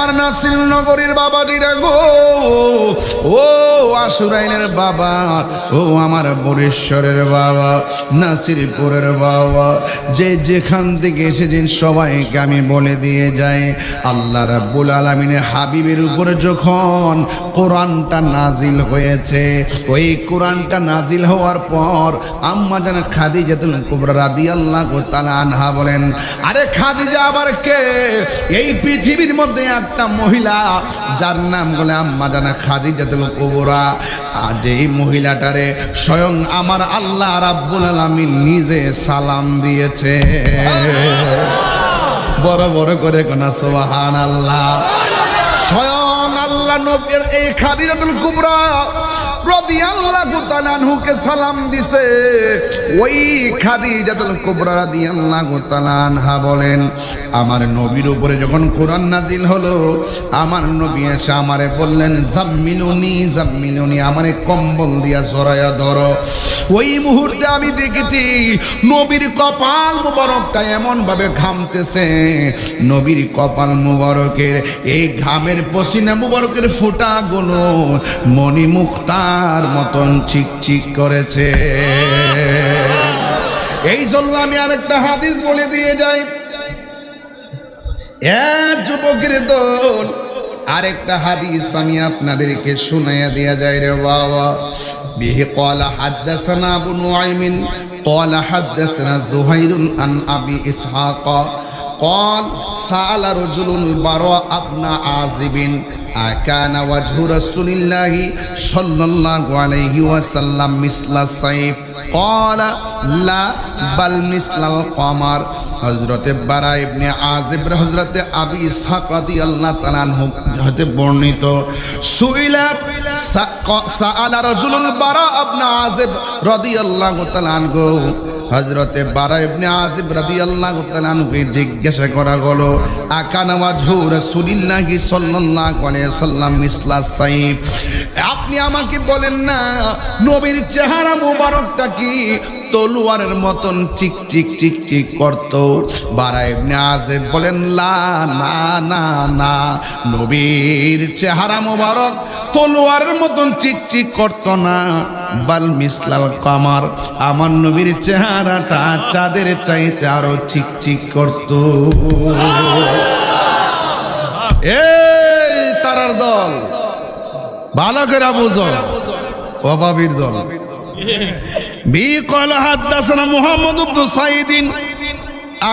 আমার নাসির নগরীর বাবাটিরা গো, ও আশুরাইনের বাবা, ও আমার বরেশ্বরের বাবা, নাসিরপুরের বাবা, যে যেখান থেকে এসেছেন সবাইকে আমি বলে দিয়ে যাই, আল্লাহ রাব্বুল আলামিনের হাবিবের উপরে যখন কোরআনটা নাজিল হয়েছে, ওই কোরআনটা নাজিল হওয়ার পর আম্মা জান খাদিজাতুল কুবরা রাদিয়াল্লাহু তাআলা আনহা বলেন, আরে খাদিজা আবার কে? এই পৃথিবীর মধ্যে একটা মহিলা যার নাম বলে আম্মা জান খাদিজাতুল কুবরা। আজ এই মহিলাটারে স্বয়ং আমার আল্লাহ রাব্বুল আলামিন নিজে সালাম দিয়েছে। বড় বড় করে কোনা সুবহানাল্লাহ। স্বয়ং আল্লাহ নবীর এই খাদিজাতুল কুবরা রাদিয়াল্লাহু তাআলা আনহুকে সালাম দিছে। ওই খাদিজাতুল কুবরা রাদিয়াল্লাহু তাআলা আনহা বলেন, আমার নবীর উপরে যখন কোরআন নাজিল হলো, আমার নবী এসে আমারে বললেন, জাম্মিলুনি জাম্মিলুনি, আমারে কম্বল দিয়া জড়ায়া ধরো। ওই মুহূর্তে আমি দেখেছি নবীর কপাল মুবারকটা এমন ভাবে ঘামতেছে, নবীর কপাল মুবারকের এই ঘামের পসিনা মুবারকের ফোঁটাগুলো মণি মুক্তার মতন চিকচিক করেছে। এই জন্য আমি আরেকটা হাদিস বলে দিয়ে যাই, এক যুবকের দল, আরেকটা হাদিস আমি আপনাদেরকে শোনাইয়া দেয়া যায় রে বাবা। বিহি ক্বালা হাদাসানা আবু নুআইমিন ক্বালা হাদাসানা যুহাইরুন আন আবি ইসহাক قال سأل رجل البراء بن عازب أكان وجه رسول الله صلى الله عليه وسلم مثل السيف قال لا بل مثل القمر। হযরতে বারা ইবনে আজিব হযরতে আবি ইসহাক রাদিয়াল্লাহু তাআলা আনহু হতে বর্ণিত, সুইলা সাআলা রাজুলুল বারা ইবনে আজিব রাদিয়াল্লাহু তাআলা আনহু, হযরতে বারা ইবনে আজিব রাদিয়াল্লাহু তাআলা আনহুকে জিজ্ঞাসা করা হলো, আকানা ওয়াজহু রাসূলিল্লাহি সাল্লাল্লাহু আলাইহি ওয়াসাল্লাম মিসলা সাইফ, আপনি আমাকে বলেন না নবীর চেহারা মোবারকটা কি তলোয়ারের মতন চিক চিক চিক চিক করত? বারা ইবনে আজিব বলেন, লা না না না, নবীর চেহারা মোবারক তলোয়ারের মতন চিক চিক করত না, বাল মিসলাল কামার, আমার নবীর চেহারাটা চাঁদের চাইতে আরো চিক চিক করত। এই তারার দল, ভালো করে বুঝো, অভাবীর দল। قال حدثنا محمد بن سعيد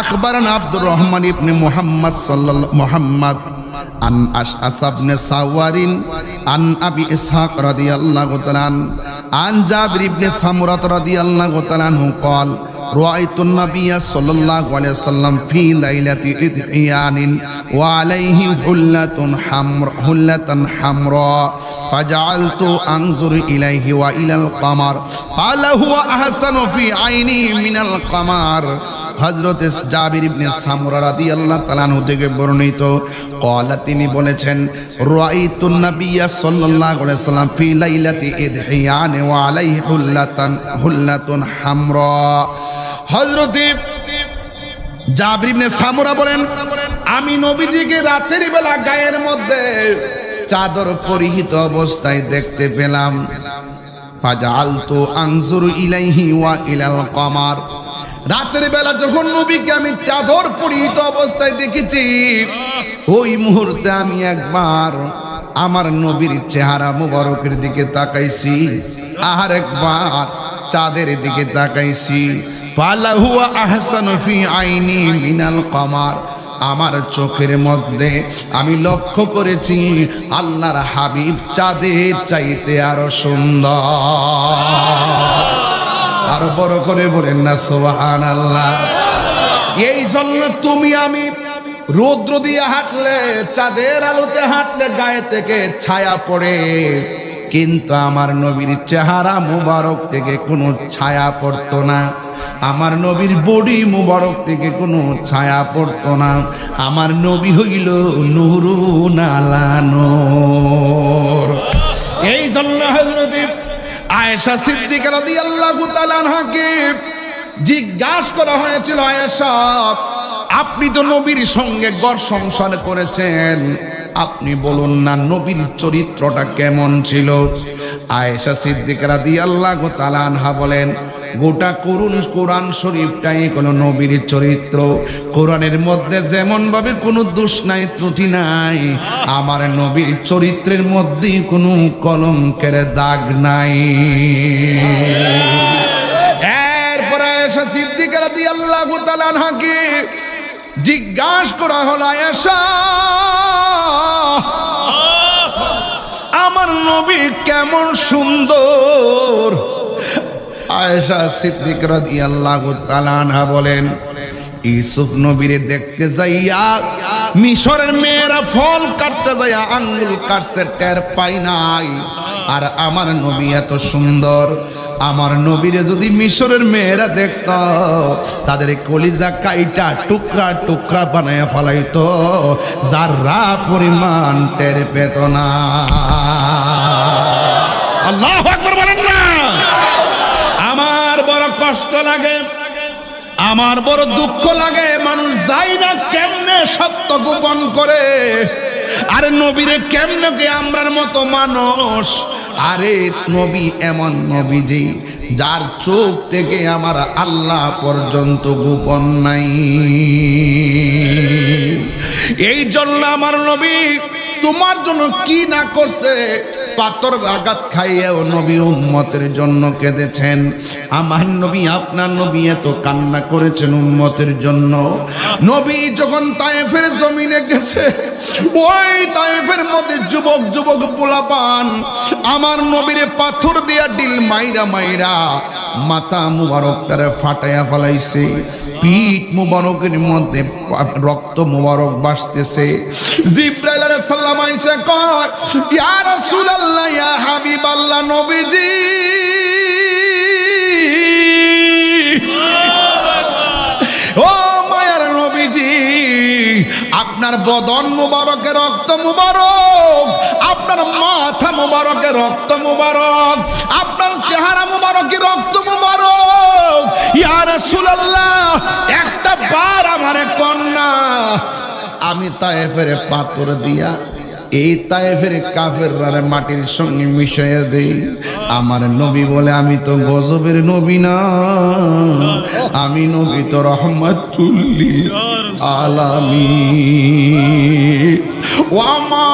أخبرنا عبد الرحمن بن محمد عن أشعث بن سوار عن أبي إسحاق رضي الله تعالى عن جابر بن سمرة رضي الله تعالى قال رأيت النبي صلى الله عليه وسلم في ليلة إضحيان وعليه حلة حمراء فجعلت أنظر إليه وإلى القمر قال هو أحسن في عيني من القمر। হযরত জাবির ইবনে সামরা রাদিয়াল্লাহু তাআলা আনহু থেকে বর্ণিত, ক্বালা, তিনি বলেছেন, রাআইতুন নাবিয়্যা সাল্লাল্লাহু আলাইহি ওয়াসাল্লাম ফি লাইলাতি ইদহিয়ান ওয়া আলাইহি হুল্লাতুন হামরা। হযরত জাবির ইবনে সামরা বলেন, আমি নবীজিকে রাতের বেলা গায়ের মধ্যে চাদর পরিহিত অবস্থায় দেখতে পেলাম। ফাজআলতু আনজুরু ইলাইহি ওয়া ইলাল কমার, রাতের বেলা যখন নবীকে আমি চাদর পরিহিত অবস্থায় দেখেছি, ওই মুহূর্তে আমি একবার আমার নবীর চেহারা মুবারকের দিকে তাকাইছি, আর একবার চাঁদের দিকে তাকাইছি। ফালাহু আহসানু ফি আইনি মিনাল কমার, আমার চোখের মধ্যে আমি লক্ষ্য করেছি আল্লাহর হাবিব চাঁদের চাইতে আরো সুন্দর। আরো বড় করে বলেন না সুবহানাল্লাহ। এই জন্য তুমি আমি রৌদ্র দিয়ে হাঁটলে, চাঁদের আলোতে হাঁটলে গায়ে থেকে ছায়া পড়ে, কিন্তু আমার নবীর চেহারা মুবারক থেকে কোনো ছায়া পড়তো না, আমার নবীর বডি মুবারক থেকে কোনো ছায়া পড়তো না। আমার নবী হইল নূরুন আলা নূর। এই জন্য হযরত আয়েশা সিদ্দিকা রাদিয়াল্লাহু তাআলা আনহাকে জিজ্ঞাসা করা হয়েছিল, আয়েশা, আপনি তো নবীর সঙ্গে ঘর সংসার করেছেন, আপনি বলুন না নবীর চরিত্রটা কেমন ছিল? আয়েশা সিদ্দিকা রাদিয়াল্লাহু তাআলা আনহা বলেন, গোটা কোরআন শরীফটাই কোনো নবীর চরিত্র। কোরআনের মধ্যে যেমন ভাবে কোনো দোষ নাই, ত্রুটি নাই, আমার নবীর চরিত্রের মধ্যে কোনো কলঙ্কের দাগ নাই। এরপরে আয়েশা সিদ্দিকা রাদিয়াল্লাহু তাআলা আনহাকে জিজ্ঞাসা করা হলো, আয়েশা আমার নবী কেমন সুন্দর? আয়েশা সিদ্দিকা রাদিয়াল্লাহু তাআলা আনহা বলেন, ইউসুফ নবীরে দেখতে যাইয়া মিশরের মেয়েরা ফল কাটতে যাইয়া আঙ্গুল কাটছে, টের পাই নাই। আর আমার নবী এত সুন্দর, আমার নবীরে যদি মিশরের মেয়েরা দেখত, তাদের কলিজা কাইটা টুকরা টুকরা বানায় ফেলাইতো, যারা পরিমাণ টের পেত না। আল্লাহু আকবার বলেন না। আমার বড় কষ্ট লাগে, আমার বড় দুঃখ লাগে, মানুষ যায় না কেমনে সত্য গোপন করে। আরে নবীরে কেমনে কে আমরার মতো মানুষ? আরে নবী এমন নবী যে যার চোখ থেকে আমার আল্লাহ পর্যন্ত গোপন নাই। এই জন্য আমার নবী তোমার জন্য কি না করছে, পাথর আঘাত খাইয়েও নবী উম্মতের জন্য কেঁদেছেন। আমার নবী আপনার নবী এত কান্না করেছেন উম্মতের জন্য। নবী যখন তায়েফের জমিনে গেছে, ওই তায়েফের মধ্যে যুবক যুবক পোলাপান আমার নবীরে পাথর দিয়া ডিল মাইরা মাইরা মাথা মুবারকটারে ফাটাইয়া ফেলাইছে, পিঠ মুবারকের মধ্যে রক্ত মুবারক বাসতেছে। জিবরাইল আলাইহিস সালাম আইসা কয়, ইয়া রাসূলুল্লাহ, ইয়া হাবিবাল্লাহ, নবীজি ও মায়ার নবীজি, আপনার বদন মুবারকে রক্ত মুবারক, আপনার মাথা মুবারকে রক্ত মুবারক, আপনার চেহারা মুবারকে রক্ত মুবারক। ইয়া রাসূলুল্লাহ, একটা বার আমারে কন্যা আমি তায়েফের পাথর দিয়া এই তায়েফের কাফেররা মাটির সঙ্গে মিশিয়ে দেই। আমার নবী বলে, আমি তো গজবের নবী না, আমি নবী তো রহমাতুল লিল আলামিন। ওয়া মা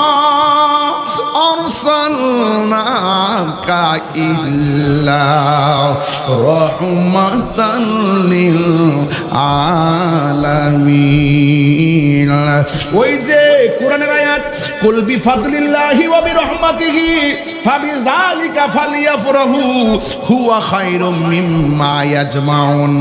আরসালনাকা ইল্লা রাহমাতাল লিল আলামিন। ওই যে কোরআনের আয়াত, কুল বিফাদলিল্লাহি ওয়া বিরহমাতিহি ফাবিযালিকা ফালিয়াফরাহু হুয়া খায়রুম মিম্মা ইয়াজমাউন।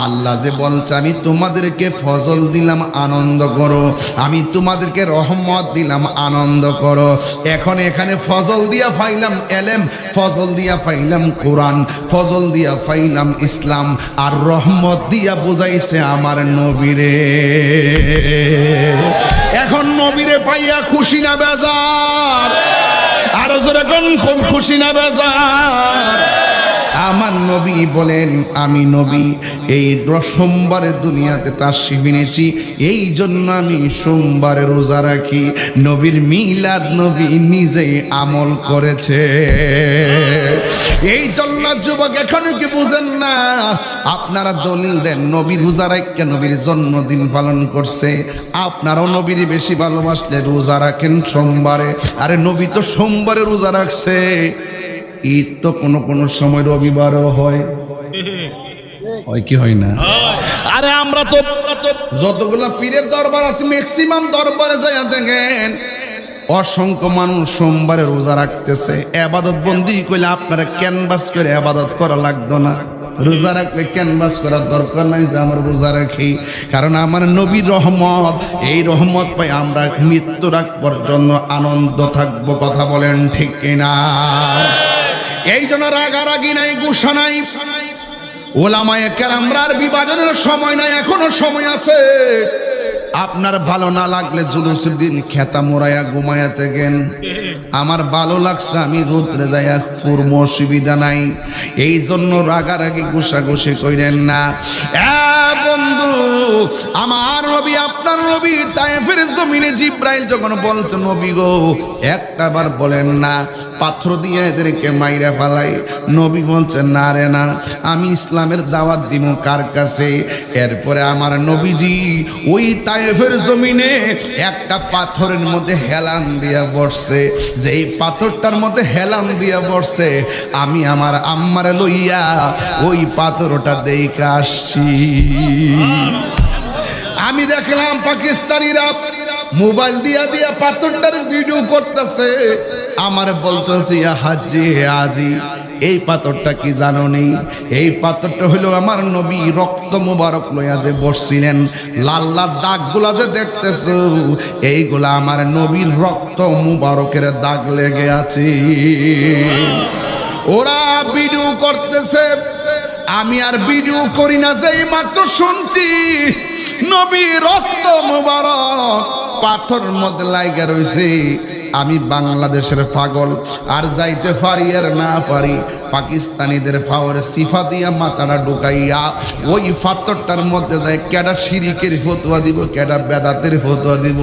আল্লাহ যে বলছে, আমি তোমাদেরকে ফজল দিলাম আনন্দ করো, আমি তোমাদেরকে রহমত দিলাম আনন্দ করো। এখন এখানে ফজল দিয়া পাইলাম এলেম, ফজল দিয়া পাইলাম কোরআন, ফজল দিয়া পাইলাম ইসলাম, আর রহমত দিয়া বুঝাইছে আমার নবীরে। এখন নবীরে পাইয়া খুশি না বেজার? আর জোরে কোন খুশি না বেজার? আমার নবী বলেন, আমি নবী এই সোমবারে দুনিয়াতে তাশরীফ এনেছি, এই জন্য আমি সোমবারে রোজা রাখি। নবীর মিলাদ নবী নিজেই আমল করেছে। এই জন্য যুবক এখনো কি বুঝেন না? আপনারা দলিল দেন নবী রোজা রাখে নবীর জন্মদিন পালন করছে, আপনারাও নবীর বেশি ভালোবাসলে রোজা রাখেন সোমবারে। আরে নবী তো সোমবারে রোজা রাখছে, ঈদ তো কোনো সময় রবিবারও হয়, হয় কি হয় না? আরে আমরা তো যতগুলা পীরের দরবার আছে ম্যাক্সিমাম দরবারে যাইয়া দেখেন অসংখ্য মানুষ সোমবারে রোজা রাখতেছে। ইবাদত বন্দি কইলে আপনারা ক্যানভাস করে ইবাদত করা লাগতো না, রোজা রাখলে ক্যানভাস করার দরকার নাই যে আমার রোজা রাখি, কারণ আমার নবীর রহমত, এই রহমত পাই আমরা মৃত্যুর আগ পর্যন্ত আনন্দ থাকবো। কথা বলেন ঠিক কিনা? এই জন্য রাগারাগি নাই, গুসা নাই। ওলামায়ে কেরামরা বিভাজনের সময় নাই, এখনো সময় আছে। আপনার ভালো না লাগলে জুলুসের দিন খেতা মোড়াইয়া ঘুমাইয়া থাকেন, আমার ভালো লাগছে আমি রোদ্রে যাইয়া পূর্ব অসুবিধা নাই। এই জন্য রাগারাগি ঘুষাঘুষি কইরেন না। বন্ধু আমার নবী আপনার নবী তায়েফের জমিনে জিব্রাইল যখন বলছে নবী গো একটাবার বলেন না পাথর দিয়ে এদেরকে মাইরা ফেলাই, নবী বলছেন না রে না, আমি ইসলামের দাওয়াত দিব কার কাছে। এরপরে আমার নবীজি ওই তায়েফের জমিনে একটা পাথরের মধ্যে হেলান দিয়া বসছে, যেই পাথরটার মধ্যে হেলান দিয়া বসছে আমি আমার আম্মারে লইয়া ওই পাথরটা দেখে আসছি। আমি দেখলাম পাকিস্তানিরা মোবাইল দিয়া দিয়া পাথরটার ভিডিও করতেছে, আমার বলতেছি হাজি হে আজি এই পাথরটা কি জানো নেই? এই পাথরটা হইল আমার নবী রক্ত মুবারক লইয়া যে বসছিলেন, লাল লাল দাগগুলা যে দেখতেছো এইগুলা আমার নবীর রক্ত মুবারকের দাগ লেগে আছে। ওরা ভিডিও করতেছে, আমি আর ভিডিও করি না, যেই মাত্র শুনছি নবী রক্ত মুবারক পাথরের মধ্যে লাইগা রইছে, আমি বাংলাদেশের পাগল আর যাইতে পারি আর না পারি পাকিস্তানিদের পাওয়ার সিফা দিয়া মাথাটা ঢুকাইয়া ওই পাথরটার মধ্যে যায় কেডা শিরিকের ফতোয়া দিব, কেডা বেদাতের ফতোয়া দিব,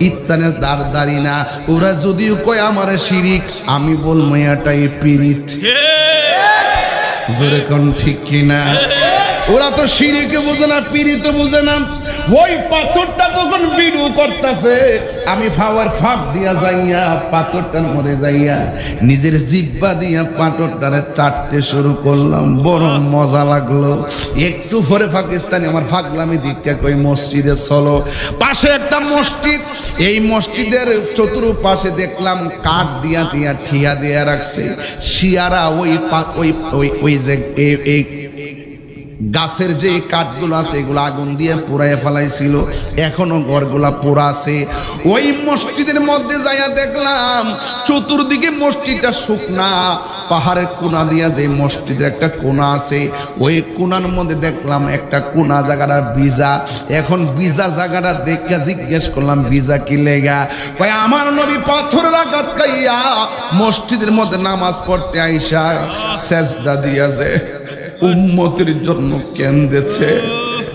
ইত্তানের দাঁড় দাঁড়ি না। ওরা যদিও কয় আমার শিরিক, আমি বলবো এটাই পীড়িত। জোরে কোন ঠিক কিনা? ওরা তো শিরিকে বুঝে না, পীড়িত বুঝে না। ওই পাথরটা যখন ভিডিও করতেছে আমি ফাওয়ার ফাঁক দিয়া যাইয়া পাথরটার মধ্যে যাইয়া নিজের জিব্বা দিয়া পাথরটারে চাটতে শুরু করলাম, বড় মজা লাগলো। একটু পরে পাকিস্তানি আমার ফাগলামি দীক্ষা কই মসজিদে চলো, পাশে একটা মসজিদ, এই মসজিদের চতুর্পাশে দেখলাম কাঠ দিয়া দিয়া ঠিয়া দিয়া রাখছে, শিয়ারা ওই যে এই গাছের যে কাঠগুলো আছে এগুলো আগুন দিয়ে পুড়াইয়া ফেলাইছিল, এখনো ঘরগুলা পোড়া আছে। ওই মসজিদের মধ্যে যাইয়া দেখলাম চতুর্দিকে মসজিদটা শুকনা, পাহাড়ের কোনা দিয়া যে মসজিদের একটা কোনা আছে ওই কোনার মধ্যে দেখলাম একটা কোনা জায়গাটা ভিজা। এখন ভিজা জায়গাটা দেখে জিজ্ঞেস করলাম ভিজা কি লেগা? কয় আমার নবী পাথরের আঘাত খাইয়া মসজিদের মধ্যে নামাজ পড়তে আইসা সেজদা দিয়াছে, উম্মতের জন্য কেন্দেছে।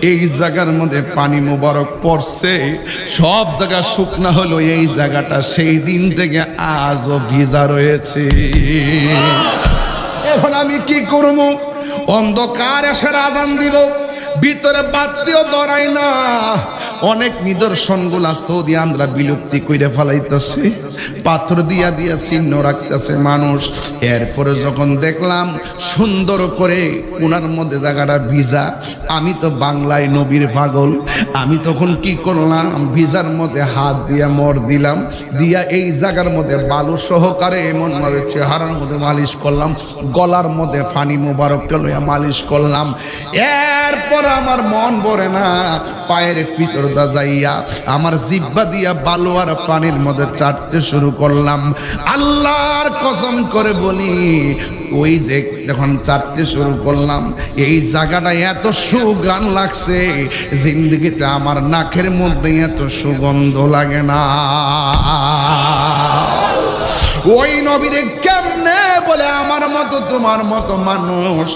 এই জায়গার মধ্যে পানি মোবারক পড়ছে, সব জায়গা শুকনা হলো, এই জায়গাটা সেই দিন থেকে আজও ভিজা রয়েছে। এখন আমি কি করব? অন্ধকার এসে আজান দিব, ভিতরে বাতিও ধরাই না। অনেক নিদর্শনগুলা সৌদি আমরা বিলুপ্তি কইরে ফেলাইতেছে, পাথর দিয়া দিয়া চিহ্ন রাখতেছে মানুষ। এরপরে যখন দেখলাম সুন্দর করে কোনার মধ্যে জায়গাটা ভিজা, আমি তো বাংলায় নবীর পাগল, আমি তখন কি করলাম ভিজার মধ্যে হাত দিয়া মর দিলাম, দিয়া এই জায়গার মধ্যে বালু সহকারে এমনভাবে চেহারার মধ্যে মালিশ করলাম, গলার মধ্যে ফানি মোবারকটা লইয়া মালিশ করলাম। এরপর আমার মন ভরে না, পায়ের ভিতর দা যাইয়া আমার জিব্বা দিয়া বালু আর পানির মধ্যে চাটতে শুরু করলাম। আল্লাহর কসম করে বলি ওই যে যখন চাটতে শুরু করলাম এই জায়গাটা এত সুঘ্রাণ লাগছে, জিন্দগিতে আমার নাকের মধ্যে এত সুগন্ধ লাগে না। ওই নবীরে কেমনে বলে আমার মতো তোমার মতো মানুষ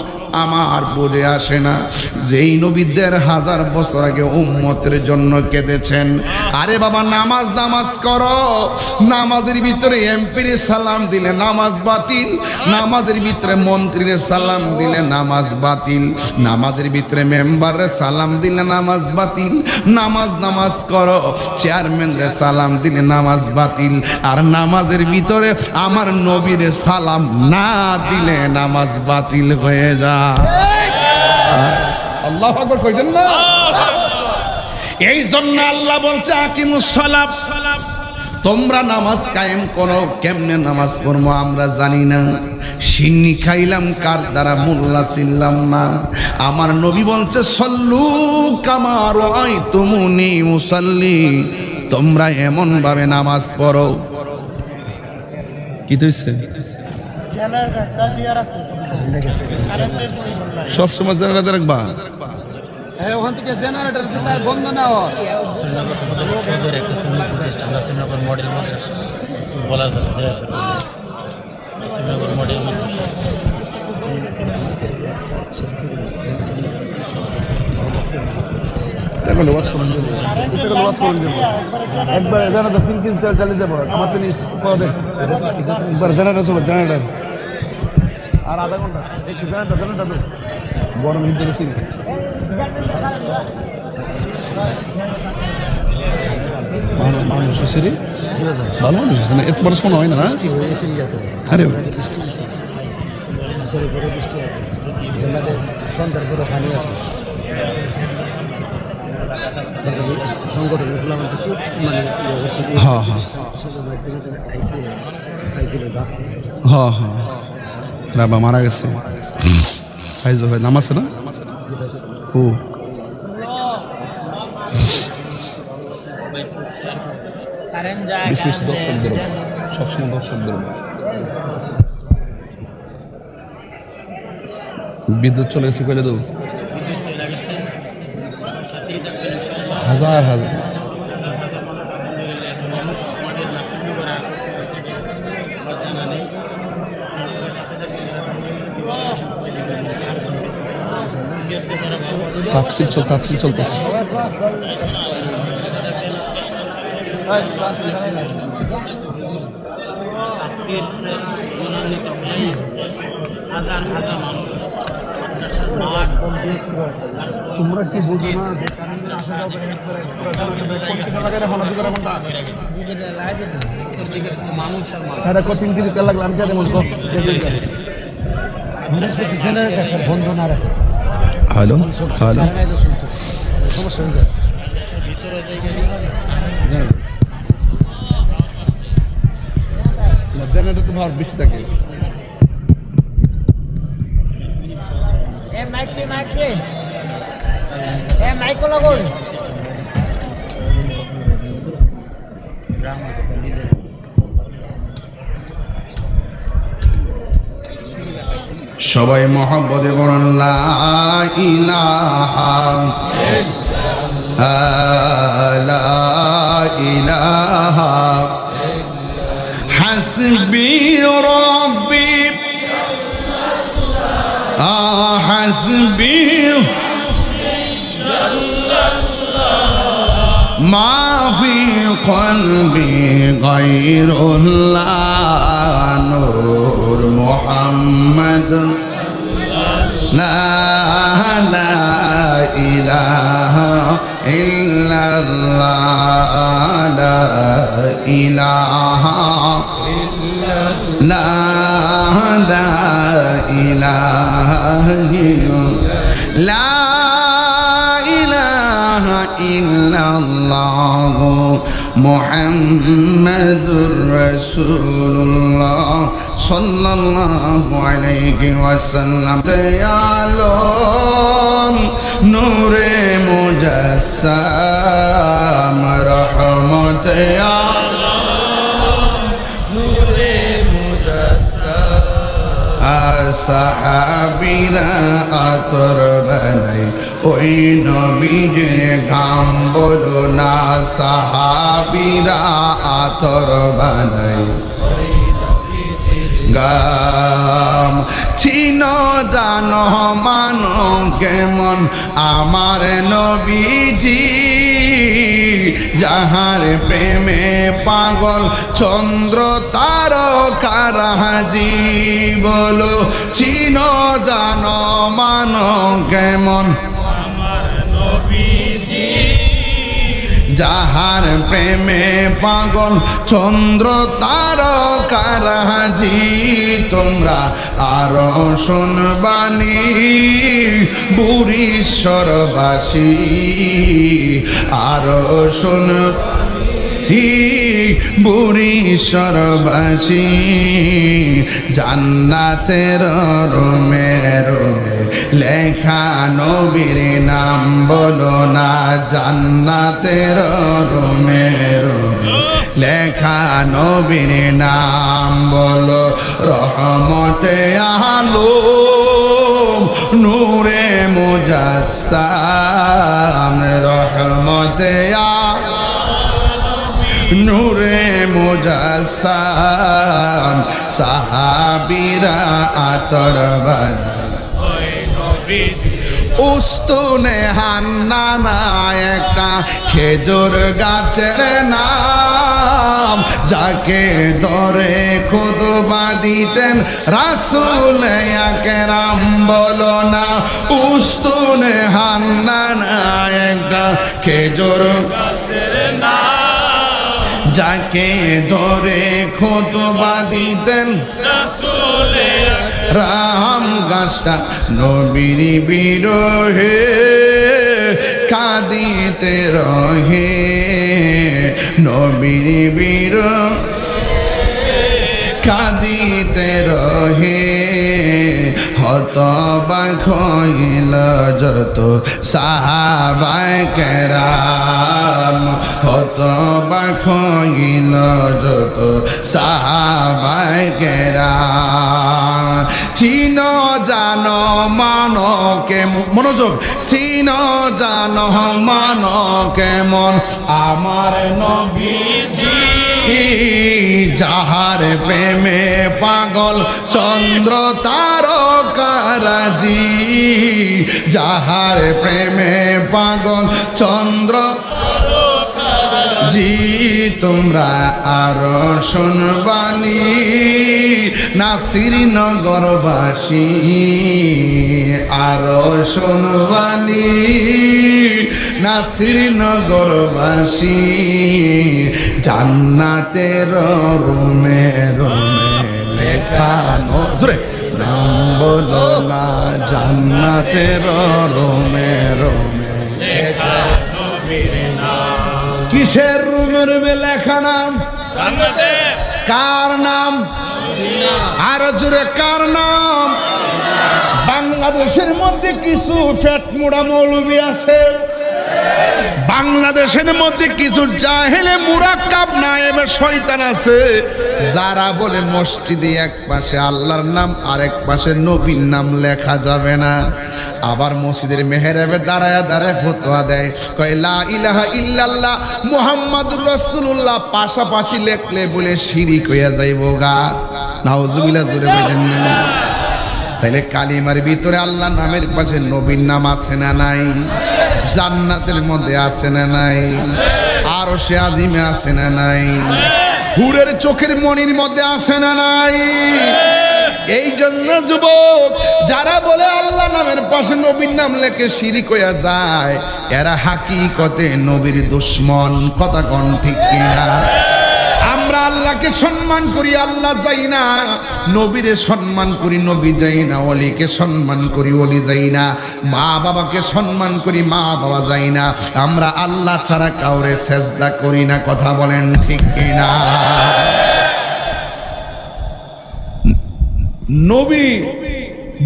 আমার বুঝে আসে না। যেই নবী ১,৫০০ বছর আগে উম্মতের জন্য কেঁদেছেন। আরে বাবা নামাজ নামাজ করো, নামাজের ভিতরে এমপির সালাম দিলে নামাজ বাতিল, নামাজের ভিতরে মন্ত্রীর সালাম দিলে নামাজ বাতিল, নামাজের ভিতরে মেম্বারের সালাম দিলে নামাজ বাতিল। নামাজ নামাজ করো, চেয়ারম্যানের সালাম দিলে নামাজ বাতিল, আর নামাজের ভিতরে আমার নবীর সালাম না দিলে নামাজ বাতিল হয়ে যায়। আল্লাহু আকবার কইতেন না? এই জন্য আল্লাহ বলছে আকিমুস সালাত, তোমরা নামাজ কায়েম করো। কেমনে নামাজ পড়বো আমরা জানি না, সিন্নি খাইলাম কার দ্বারা মোল্লা চিনলাম না। আমার নবী বলছে সল্লু কামা রাআইতুমুনি উসাল্লি, তোমরা এমন ভাবে নামাজ পড়ো। কি হইছে? সব সময় জানালা রাখবা, ওখান থেকে জেনারেটর যেটা বন্ধ না হয় শ্রীনগর সদর একটা শ্রীনগর প্রতিষ্ঠান আছে, শ্রীনগর মডেল মাদ্রাসা বলা যায়, শ্রীনগর মডেল মাদ্রাসা। একবার জানাটা 3 কেজি তেল চালিয়ে যাবো আমার তিনি একবার জানাটা চলো জানাটা আর আধা ঘন্টা একটু জানাটা তো গরম হিট বেশি মানুষ সেরি ভালো মানুষ না এত বড় শোনা হয় না আরে বৃষ্টি আছে সন্ধ্যার পরে পানি আছে সংগঠন মানে হ্যাঁ হ্যাঁ হ্যাঁ হ্যাঁ রাবা মারা গেছে ফাইজ ভাই নাম আছে না ও বিশেষ দর্শকদের সবসময় দর্শকদের বিদ্যুৎ চলে গেছে কইলে তো হাজার হাজার তাফসীর চলতেছে তোমরা কি বুঝো না কঠিন কিছু তেল লাগলো আমি কে দেবো বন্ধ না রাখে হ্যালো হ্যালো সমস্যা হয়ে যায় জেনারেটর তো ভার বেশি থাকে মাইক লাগুন সবাই মহব্বতে বলেন লা ইলাহা লা ইলাহা হাসবি রব্বি হাসবি মা ফি কলবি গায়রুল্লাহ নূর মুহাম্মদ লা ইলাহা ইল্লাল্লাহ লা ইলাহা লা ইলাহা ইল্লাল্লাহ মুহাম্মাদুর রাসূলুল্লাহ সাল্লাল্লাহু আলাইহি ওয়াসাল্লাম আলম নূরে মুজাসসাম রহমতে সাহাবীরা আতর বানাই ওই নবীজির ঘাম বলো না সাহাবীরা আতর বানাই গাম চিন জানো মানো কেমন আমার নবীজি যাহার প্রেমে পাগল চন্দ্র তারকারাজি বলো চিন জানো মানো কেমন যাহার প্রেমে পাগল চন্দ্র তারকারাজি তোমরা আরো শুনবানি বুড়িশ্বরবাসী আরো শুন বুড়িশ্বরবাসী জান্নাতের রোমে রোমে লেখা নবীর নাম বলো না জান্নাতের রোমে রোমে লেখা নবীর নাম বলো রহমতে আলম নূরে মুজাসসাম রহমতে নূরে মুজাসসাম সাহাবীরা আতর উস্তুনে হান্নানা একটা খেজুর গাছের নাম, যাকে ধরে খুতবা দিতেন রাসূল আকরাম। বলো না উস্তুনে হান্নানা একটা খেজুর গাছের নাম, যাকে ধরে খুতবা দিতেন রাসূল রাম। গাছটা নবীর বিরহে কাঁদিতে রহে, নবীর বিরহে কাঁদিতে রহে। হতবাক হইল যত সাহাবায়ে কেরাম, হতবাক হইল যত সাহাবায়ে কেরাম। চিন জানো মানো কেমন, মনোযোগ, চিন জানো মানো কেমন আমার নবীজি, যাহার প্রেমে পাগল চন্দ্র তারকারাজি, যাহার প্রেমে পাগল চন্দ্র জি। তোমরা আরো শুনবানি নাসির নগরবাসী, আরো শুনবানি নাসির নগরবাসী। জান্নাতের রুমে রুমে লেখানো নাম বলো না, জান্নাতের রুমে রুমে লেখানো নাম। কিসের রুমে রুমে লেখা নাম? জান্নাতের। কার নাম? আর জোরে কার নাম? বাংলাদেশের মধ্যে কিছু ফ্যাট মোড়া মৌলবি আছে, বাংলাদেশের মধ্যে কিছু জাহেলে মুরাক্কাব নায়েবে শয়তান আছে, যারা বলে মসজিদে এক পাশে আল্লাহর নাম আর এক পাশে নবীর নাম লেখা যাবে না। আবার মসজিদের মেহরাবে দাঁড়ায় দাঁড়ায় ফতোয়া দেয়, কয় লা ইলাহা ইল্লাল্লাহ মুহাম্মাদুর রাসূলুল্লাহ পাশাপাশি লেখলে বলে শিরিক হইয়া যাইবো গা। নাউজুবিল্লাহ জোরে বলেন না। তাইলে কালিমার ভিতরে আল্লাহ নামের পাশে নবীর নাম আছে না নাই? জান্নাতের মধ্যে আছে না নাই? আরশে আজিমে আছে না নাই? হুরের চোখের মনির মধ্যে আছে না নাই? এই জন্য যুবক যারা বলে আল্লাহ নামের পাশে নবীর নাম লেখে শিরিক হইয়া যায়, এরা হাকিকতে নবীর দুশমন। কথা কোন ঠিক কিনা? আমরা আল্লাহকে সম্মান করি, আল্লাহ যাই না। নবীরে সম্মান করি, নবী যাই না। ওলিকে সম্মান করি, ওলি যাই না। মা বাবাকে সম্মান করি, মা বাবা যাই না। আমরা আল্লাহ ছাড়া কাউরে সেজদা করি না। কথা বলেন ঠিক কিনা? নবী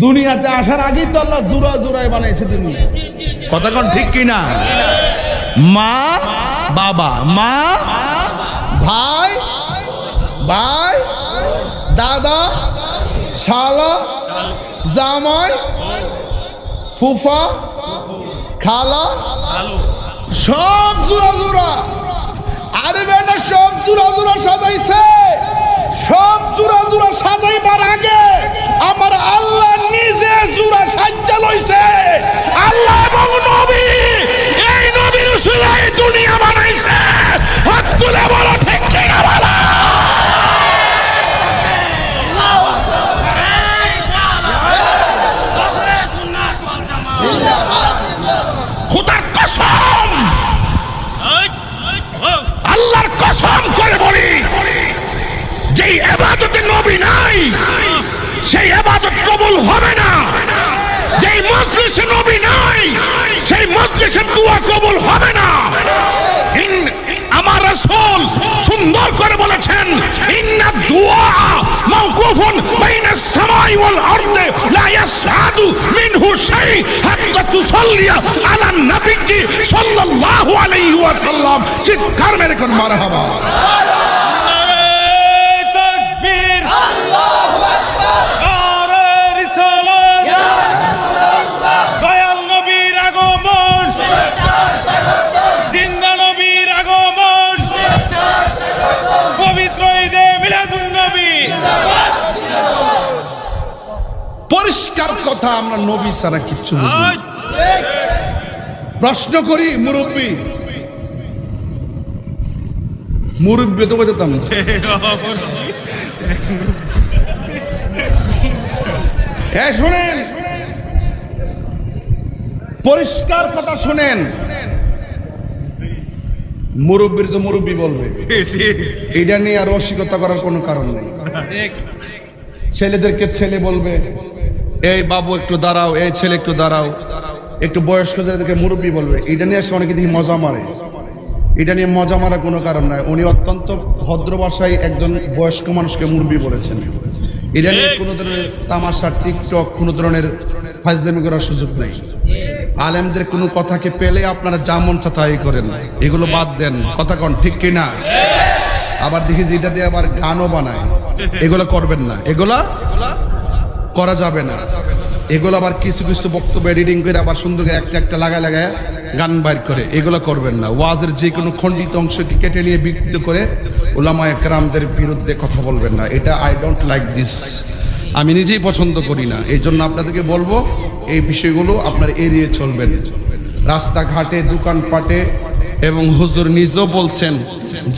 দুনিয়াতে আসার আগেই তো আল্লাহ জোড়া জোড়ায় বানাইছে দুনিয়া। কথা কোন ঠিক কিনা? মা বাবা, মা ভাই ভাই, দাদা শালা জামাই ফুফা খালা সব জোড়া জোড়া। আরে বেটা সব জোড়া জোড়া সাজাইছে, সব জোড়া জোড়া সাজাইবার আগে আমার আল্লাহ নিজে জোড়া সাজ্জা লইছে। আল্লাহ এবং নবী, এই নবীর উসিলায় দুনিয়া বানাইছে। হাত তুলে বলো ঠিক কিনা বলো। খোদার কসম, আল্লাহর কসম করে বলি, যেই ইবাদতে নবী নাই সেই ইবাদত কবুল হবে না। যেই মজলিসে নবী নাই সেই মজলিসের দোয়া কবুল হবে না। আমার রাসূল সুন্দর করে বলেছেন, ইন্না দুআ মাওকুফুন বাইনাস সামাই ওয়াল আরদি লা ইয়াসআদু মিনহু শাই হাত্তা তুসাল্লি আলা নবী সাল্লাল্লাহু আলাইহি ওয়াসাল্লাম। চিৎকার মেরে কোন মারহাবা। কথা আমরা নবী ছাড়া কিচ্ছু বুঝি না। প্রশ্ন করি মুরব্বী তো যেতাম না। শুনেন, পরিষ্কার কথা শুনেন, মুরব্বীর তো মুরব্বী বলবে, এটা নিয়ে আর রসিকতা করার কোনো কারণ নেই। ছেলেদেরকে ছেলে বলবে, এই বাবু একটু দাঁড়াও, এই ছেলে একটু দাঁড়াও। একটু বয়স্ক যাদেরকে মুরব্বী বলবে, এটা নিয়ে এসে অনেকে দেখি মজা মারে। এটা নিয়ে মজা মারা কোনো কারণ নাই। উনি অত্যন্ত ভদ্র ভাষায় একজন বয়স্ক মানুষকে মুরব্বী বলেছেন। এটা নিয়ে কোনো ধরনের তামাশা, টিকটক, কোনো ধরনের ফাজলামি করার সুযোগ নেই। আলেমদের কোনো কথাকে পেলে আপনারা যা মন চা তাই করেন, এগুলো বাদ দেন। কথা কন ঠিক কিনা? আবার দেখি যে এটা দিয়ে আবার গানও বানায়, এগুলো করবেন না, এগুলা করা যাবে না। এগুলো আবার কিছু কিছু বক্তব্য এডিটিং করে আবার সুন্দর একটা একটা লাগায় লাগায় গান বাইর করে, এগুলো করবেন না। ওয়াজের যে কোনো খণ্ডিত অংশকে কেটে নিয়ে বিকৃত করে উলামায়ে কেরামদের বিরুদ্ধে কথা বলবেন না। এটা আই ডোন্ট লাইক দিস, আমি নিজেই পছন্দ করি না। এই জন্য আপনাদেরকে বলবো, এই বিষয়গুলো আপনার এড়িয়ে চলবেন। রাস্তাঘাটে, দোকানপাটে, এবং হুজুর নিজেও বলছেন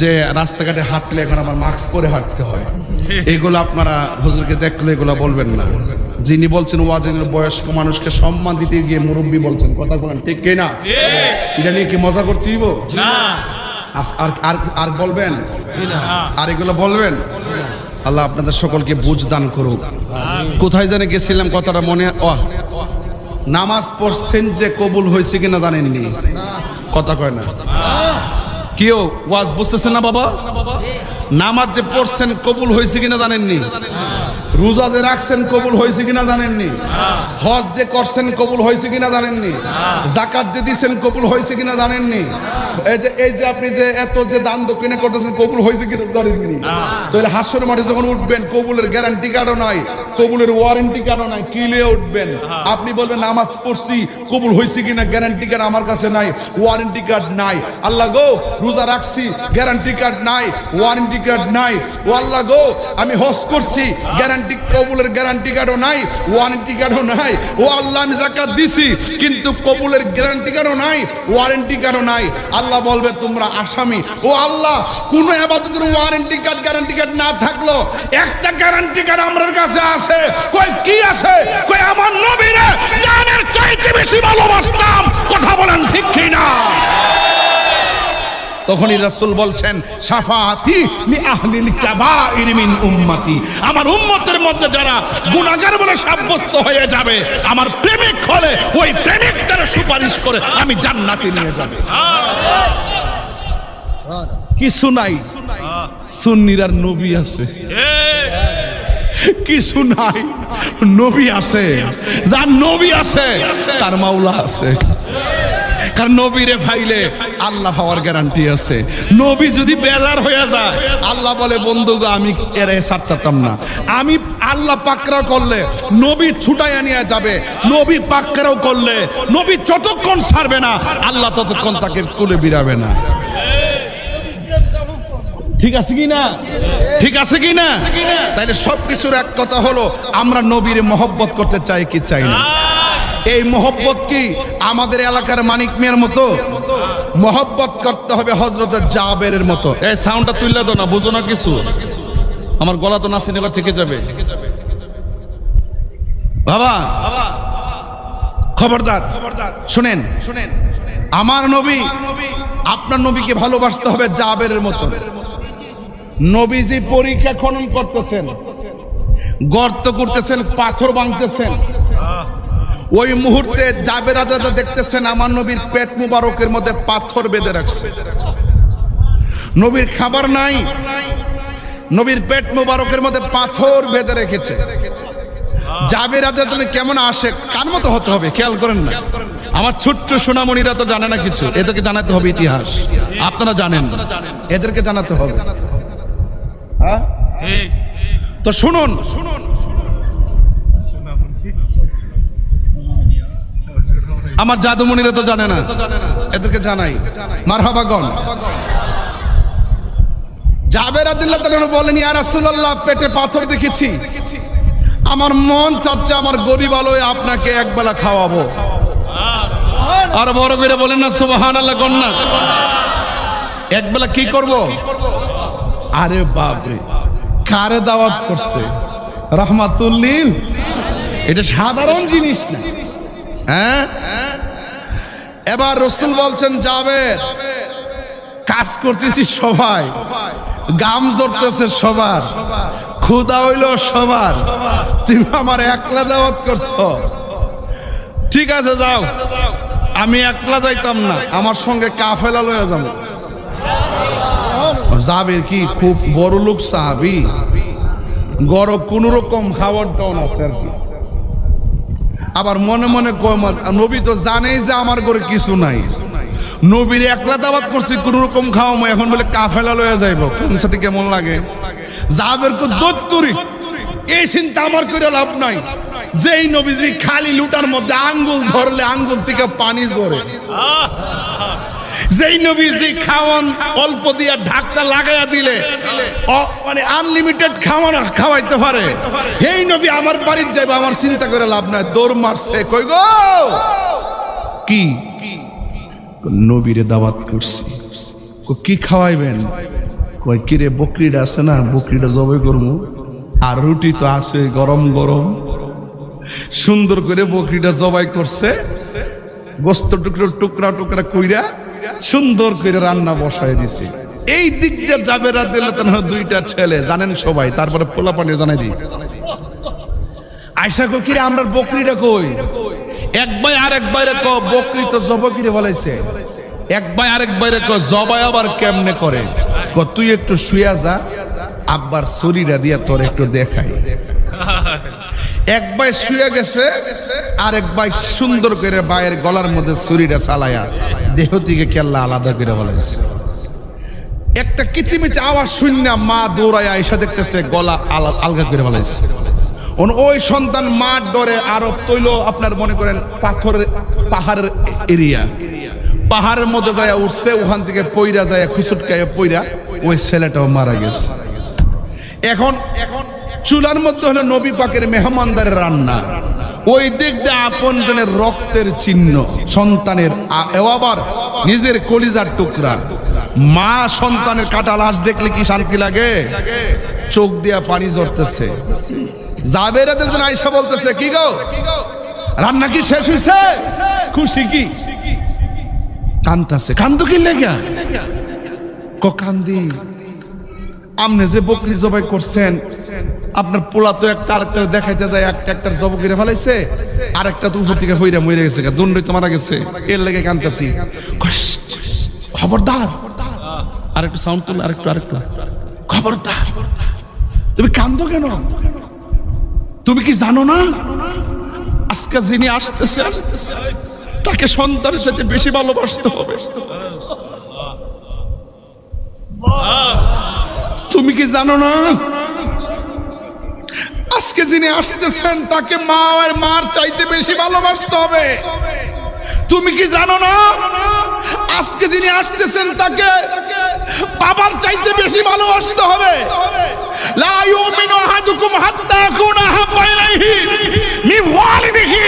যে রাস্তাঘাটে হাঁটলে এখন আমার মাস্ক পরে হাঁটতে হয়। এগুলো আপনারা হুজুরকে দেখলে এগুলো বলবেন না। যিনি বলছেন ওয়াজের বয়স্ক মানুষকে সম্মান দিতে গিয়ে মুরব্বী বলছেন, কথা বলেন ঠিক কিনা? এটা নিয়ে কি মজা করতে হইব? আর বলবেন? আর এগুলো বলবেন? আল্লাহ আপনাদের সকলকে বুঝ দান করুক। কোথায় জানে গেছিলাম কথাটা মনে, নামাজ পড়ছেন যে কবুল হয়েছে কিনা জানেননি? কথা কয় না কেউ। ওয়াজ বুঝতেছেন না বাবা? নামাজ যে পড়ছেন কবুল হয়েছে কিনা জানেননি? রোজা যে রাখছেন কবুল হয়েছে কিনা জানেননি? হজ যে করছেন কবুল হয়েছে কিনা জানেননি? যাকাত যে দিচ্ছেন কবুল হয়েছে কিনা জানেননি? এই যে আপনি যে এত যে দান দক্ষিণা করতেছেন কবুল হয়েছে কিনা জানেননি? তাহলে হাসরের মাঠে যখন উঠবেন, কবুলের গ্যারান্টি কার্ডও নাই, কবুলের ওয়ারেন্টি কার্ডও নাই, কি লিয়ে উঠবেন? আপনি বলবেন নামাজ পড়ছি কবুল হয়েছে কিনা গ্যারান্টি কার্ড আমার কাছে নাই, ওয়ারেন্টি কার্ড নাই। আল্লাহ গো, রোজা রাখছি গ্যারান্টি কার্ড নাই, ওয়ারেন্টি কার্ড নাই। ও আল্লাহ গো, আমি হজ করছি গ্যারান্টি, কবুলের গ্যারান্টি কার্ডও নাই, ওয়ারেন্টি কার্ডও নাই। ও আল্লাহ, আমি যাকাত দিছি কিন্তু কবুলের গ্যারান্টি কার্ডও নাই, ওয়ারেন্টি কার্ডও নাই। আল্লাহ বলবে তোমরা আসামি। ও আল্লাহ, কোন ইবাদতের ওয়ারেন্টি কার্ড, গ্যারান্টি কার্ড না থাকলো একটা গ্যারান্টি কার্ড আমার কাছে আছে। কই কি আছে? কই আমার নবীরে জানের চাইতে বেশি ভালোবাসতাম। কথা বলেন ঠিক কি না? তখনই রাসূল বলছেন, শাফাআতি লি আহলিল কাবাইর মিন উম্মতি, আমার উম্মতের মধ্যে যারা গুনাহগার বলে সাব্যস্ত হয়ে যাবে, আমার প্রেমিক হলে ওই প্রেমিকটার সুপারিশ করে আমি জান্নাতে নিয়ে যাবে। কিছু নাই, সুন্নির আর নবী আছে। কিছু নাই, নবী আছে। যার নবী আছে তার মাওলা আছে। কারণ নবীরে ভাইলে আল্লাহ পাওয়ার গ্যারান্টি আছে। নবী যদি বেজার হয়ে যায়, আল্লাহ বলে বন্ধুগো আমি এরে ছাড়তাম না। আমি আল্লাহ পাকড়াও করলে নবী ছুটাইয়া নিয়ে যাবে, নবী পাকড়াও করলে নবী যতক্ষণ ছাড়বে না আল্লাহ ততক্ষণ তাকে কুলে বিরাবে না। ঠিক আছে কি না? ঠিক আছে কি না? তাইলে সবকিছুর এক কথা হলো, আমরা নবীর মহব্বত করতে চাই কি চাই না? এই মহব্বত কি আমাদের এলাকার মানিক মিয়ার মতো? মহব্বত করতে হবে হযরত জাবেরের মতো। এই সাউন্ডটা তুইলা দাও না, বুঝো না কিছু? আমার গলা তো নাসিন এবার থেকে যাবে। বাবা খবরদার, শুনেন, আমার নবী, আপনার নবীকে ভালোবাসতে হবে জাবেরের মতো। নবীজি পরীক্ষা খনন করতেছেন, গর্ত করতেছেন, পাথর ভাঙতেছেন। ওই মুহূর্তে জাবের রাজা দেখতেছেন আমার নবীর পেট মুবারকের মধ্যে পাথর বেঁধে রাখছে। নবীর খাবার নাই, নবীর পেট মুবারকের মধ্যে পাথর বেঁধে রেখেছে। জাবের রাজা কেমন আসে, কার মতো হতে হবে খেয়াল করেন না। আমার ছোট্ট সোনামণিরা তো জানে না কিছু, এদেরকে জানাতে হবে ইতিহাস। আপনারা জানেন, এদেরকে জানাতে হবে। তো শুনুন, আমার জাদুমণিরা তো জানে না, এদেরকে জানাই। মারহাবাগন। জাবের রাদিয়াল্লাহু তাআলা বলেন, ইয়া রাসূলুল্লাহ, পেটে পাথর দেখেছি। আমার মন চাচ্ছে আমার গরিব আলোয় আপনাকে একবেলা খাওয়াবো। আর বড় করে বলেন না সুবহানাল্লাহ কন্যা। একবেলা কি করব? আরে বাপরে, কারে দাওয়াত করছে? রাহমাতুল্লিল। এটা সাধারণ জিনিস না। হ্যাঁ, এবার রাসূল বলছেন জাবের, কাজ করতেছি সবাই, গাম জড়তেছে সবার, ক্ষুধা হইল সবার, তুমি আমার একলা দাওয়াত করছো। ঠিক আছে যাও, আমি একলা যাইতাম না, আমার সঙ্গে কাফেলা লয়ে যাবো। জাবের কি খুব বড় লোক সাহাবী, গড় কোন রকম খাবার টাউন আছে আর কি। আবার মনে মনে কয় নবী তো জানেই যে আমার ঘরে কিছু নাই, নবীর একলা দাওয়াত করছি কোন রকম খাওয়ামো, এখন বলে কাফেলা লয়ে যাইব, কোন সাথে কেমন লাগে? জাবের কো দত্তরি, এই চিন্তা আমার করে লাভ নাই। যেই নবীজি খালি লুটার মধ্যে আঙ্গুল ধরলে আঙ্গুল থেকে পানি ঝরে, যেই নবীজি খাওয়ান অল্প দিয়া ঢাকটা লাগাইয়া দিলে মানে আনলিমিটেড খাওয়াইতে পারে, এই নবী আমার বাড়ির যাইবে, আমার চিন্তা করে লাভ নাই। দৌড় মারছে, কই গো কি? নবীরে দাওয়াত করছি। কি খাওয়াইবেন? কয় কিরে বকরিটা আছে না, বকরিটা জবাই করবো, আর রুটি তো আছে গরম গরম। সুন্দর করে বকরিটা জবাই করছে, গোস্ত টুকরো টুকরা টুকরা কইরা সুন্দর করে রান্না বসায় দিছে। এই দিক দিয়ে জাবের রাদিয়াল্লাহু তাআলা দুইটা ছেলে জানেন সবাই। তারপরে পোলাপানি জানাই দিই, আয়সা কো কিরে আমরা বকরিটা কই? এক ভাই আরেক ভাইরে ক বকরি তো জবাই করে বলাইছে। এক ভাই আরেক ভাইরে ক জবাই আবার কেমনে করে? ক তুই একটু শুয়া যা, আব্বার শরীরা দিয়া তোর একটু দেখাই। এক ভাই শুয়ে গেছে, আরেক ভাই সুন্দর করে ভাইয়ের গলার মধ্যে ছুরিটা চালায়া দেহ থেকে কেল্লা আলাদা করে বলাইছে। একটা কিচিমিচি আওয়াজ শুননা মা দৌড়ায় আইসা দেখতেছে গলা আলগা করে বলাইছে। ওই সন্তান মার ডরে আরো তৈল আপনার মনে করেন পাথরের পাহাড়ের এরিয়া, পাহাড়ের মধ্যে যায় উঠছে, ওখান থেকে পইরা যায় খুচুটকায় পইরা ওই ছেলেটাও মারা গেছে। এখন চুলার মধ্যে হলো নবী পাকের মেহমানদারের রান্না, ওই দিক দিয়ে আপন জনের রক্তের চিহ্ন সন্তানের, আবার নিজের কলিজার টুকরা। মা সন্তানের কাটা লাশ দেখলে কি শান্তি লাগে? চোখ দিয়া পানি ঝরতেছে। জাবের রাদিয়াল্লাহু আয়েশা বলতেছে কি গো রান্না কি শেষ হইছে? খুশি কি? কান্তাছে। কান্দু কি লাগা? ক কান্দি আমনে যে বকরি জবাই করছেন, আপনার পোলা তো একটা আরেকটা দেখাইতে যায়, একটা জবাই করে ফেলাইছে, আরেকটা তো উপর থেকে ফইরা মরে গেছে, দুন্ডই তো মারা গেছে, এর লেগে কান্তাছি। খবরদার, আরেকটু সাউন্ড তুল, আরেকটু খবরদার, তুমি কান্দো কেন? তুমি কি জানো না আজকে যিনি আসতেছে তাকে সন্তানের সাথে বেশি ভালোবাসতে হবে? তুমি কি জানো না আজকে যিনি আসতেছেন তাকে মা আর মার চাইতে বেশি ভালোবাসতে হবে? তুমি কি জানো না আজকে যিনি আসতেছেন তাকে বাবার চাইতে বেশি ভালোবাসতে হবে? লা ইউমিনু আহাদুকুম হাত্তা আকুনা হাব্বা ইলাইহি মিন ওয়ালিদিহি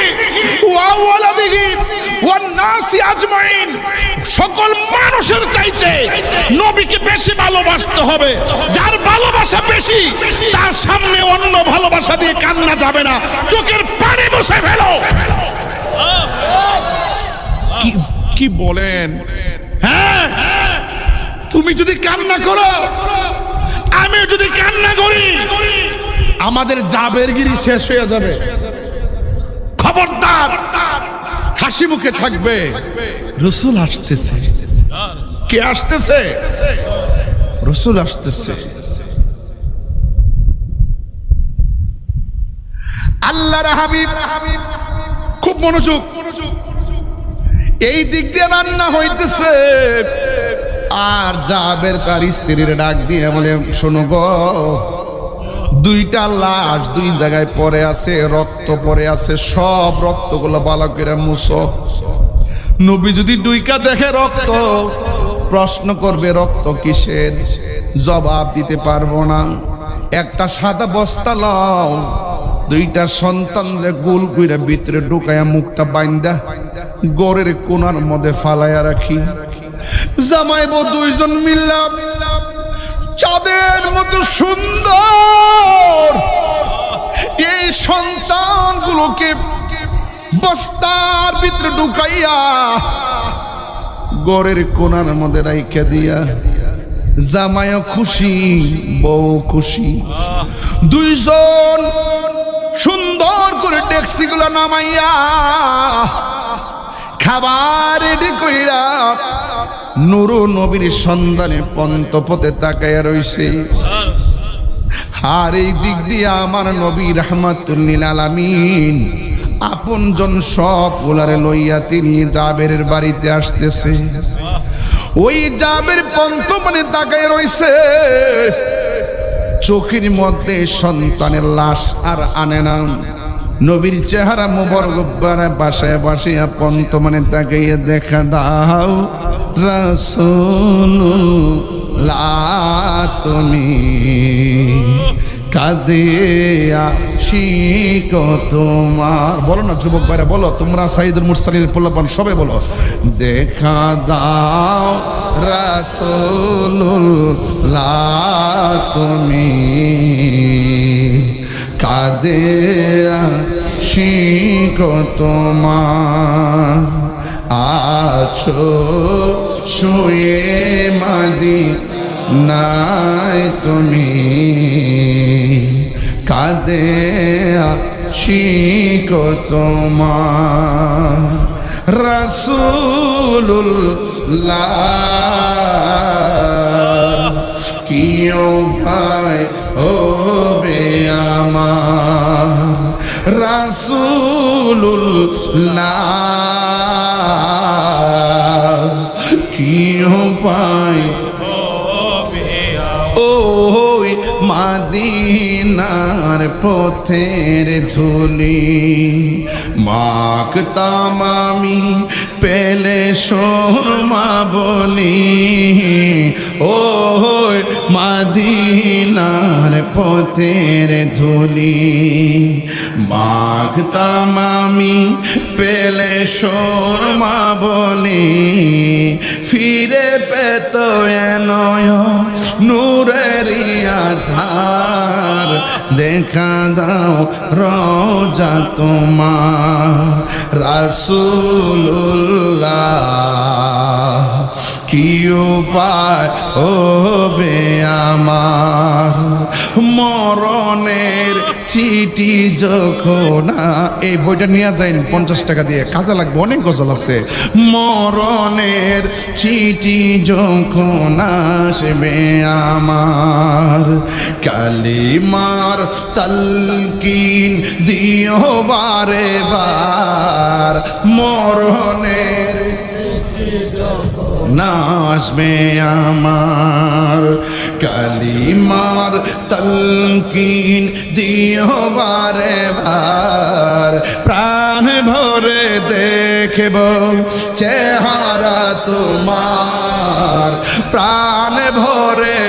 ওয়া ওয়ালাদিহি ওয়ান নাসি আজমাইন। সকল মানুষের চাইতে নবীকে বেশি ভালোবাসতে হবে। যার ভালোবাসা বেশি তার সামনে অন্য ভালোবাসা দিয়ে কান্না যাবে না, চোখের পানি মুছে ফেলো। কি বলেন? হ্যাঁ, তুমি যদি কান্না করো, আমি যদি কান্না করি, আমাদের জাবেরগিরি শেষ হয়ে যাবে। খবরদার, হাসি মুখে থাকবে। রাসূল আসতেছে। কে আসতেছে? রাসূল আসতেছে। আল্লাহর হাবিব, খুব মনোযোগ, এই দিক দিয়ে রান্না হইতেছে, আর জাবের তার স্ত্রীর ডাক দিয়ে বলে শোনো গো, দুইটা লাশ দুই জায়গায় পড়ে আছে, রক্ত পড়ে আছে, সব রক্তগুলো ভালো করে মুছো। নবী যদি দুইকা দেখে রক্ত, প্রশ্ন করবে রক্ত কিসের, জবাব দিতে পারবো না। একটা সাদা বস্তা লাও, দুইটা সন্তানরে গোল কইরা ভিতরে ঢুকায়া মুখটা বাইন্দা গড়ের কোণার মধ্যে ফালাইয়া রাখি। জামাই বউ দুইজন মিল্লা চাঁদের মতো সুন্দর এই সন্তানগুলোকে বস্তার ভিতরে ঢুকাইয়া গড়ের কোণার মধ্যে রাইখা দিয়া জামাইও খুশি বউ খুশি। দুইজন সুন্দর করে ট্যাক্সিগুলো নামাইয়া খাবার রেডি কইরা নূর নবীর সন্ধানে পন্তপথে তাকাইয়া রইছে। আর এই দিক দিয়ে আমার নবী রাহমাতুল লিল আলামিন আপনজন সব ওলারে লইয়া তিনি জাবেরের বাড়িতে আসতেছে। ওই জাবের পন্তপথে তাকাইয়া রইছে, চোখের মধ্যে সন্তানের লাশ আর আনে না। নবীর চেহারা মোবারক বাসায় বাসিয়া পন্তমনে তাকাইয়া দেখা দাও রাসূলুল্লাহ তুমি কাঁদে আশিক তোমার। বলো না যুবক ভাইরা, বলো তোমরা সাইদুল মুরসালিনের পোলাপান সবে বলো, দেখা দাও রাসূলুল্লাহ তুমি কাঁদে আশিক তোমার। আছো শুয়ে মদিনায় তুমি কাঁদে আশিক তোমার। রাসূলুল্লাহ কি উপায় হবে আমার, রাসূলুল্লাহ কি উপায় ওই মাদিনার পথের ধুলি মাখতাম আমি পেলে সুরমা বলি। ওই মাদিনার পথের ধুলি মাখতাম আমি পেলে সুরমা বলি। ফিরে পেত নয়ন নূরের আধার, দেখা দাও রোজা তোমার। রাসূলুল্লাহ কি উপায় হবে আমার, মরণের চিঠি যখন এই বইটা নিয়ে যাইন 50 টাকা দিয়ে, কাজে লাগবে, অনেক গজল আছে। মরণের চিঠি যখন আসবে আমার, কালিমার তালকিন দিও বারে বার। মরণের নাচবে আমার, কালিমার তালকিন দিও বারে বার। প্রাণ ভরে দেখব চেহারা তোমার, প্রাণ ভরে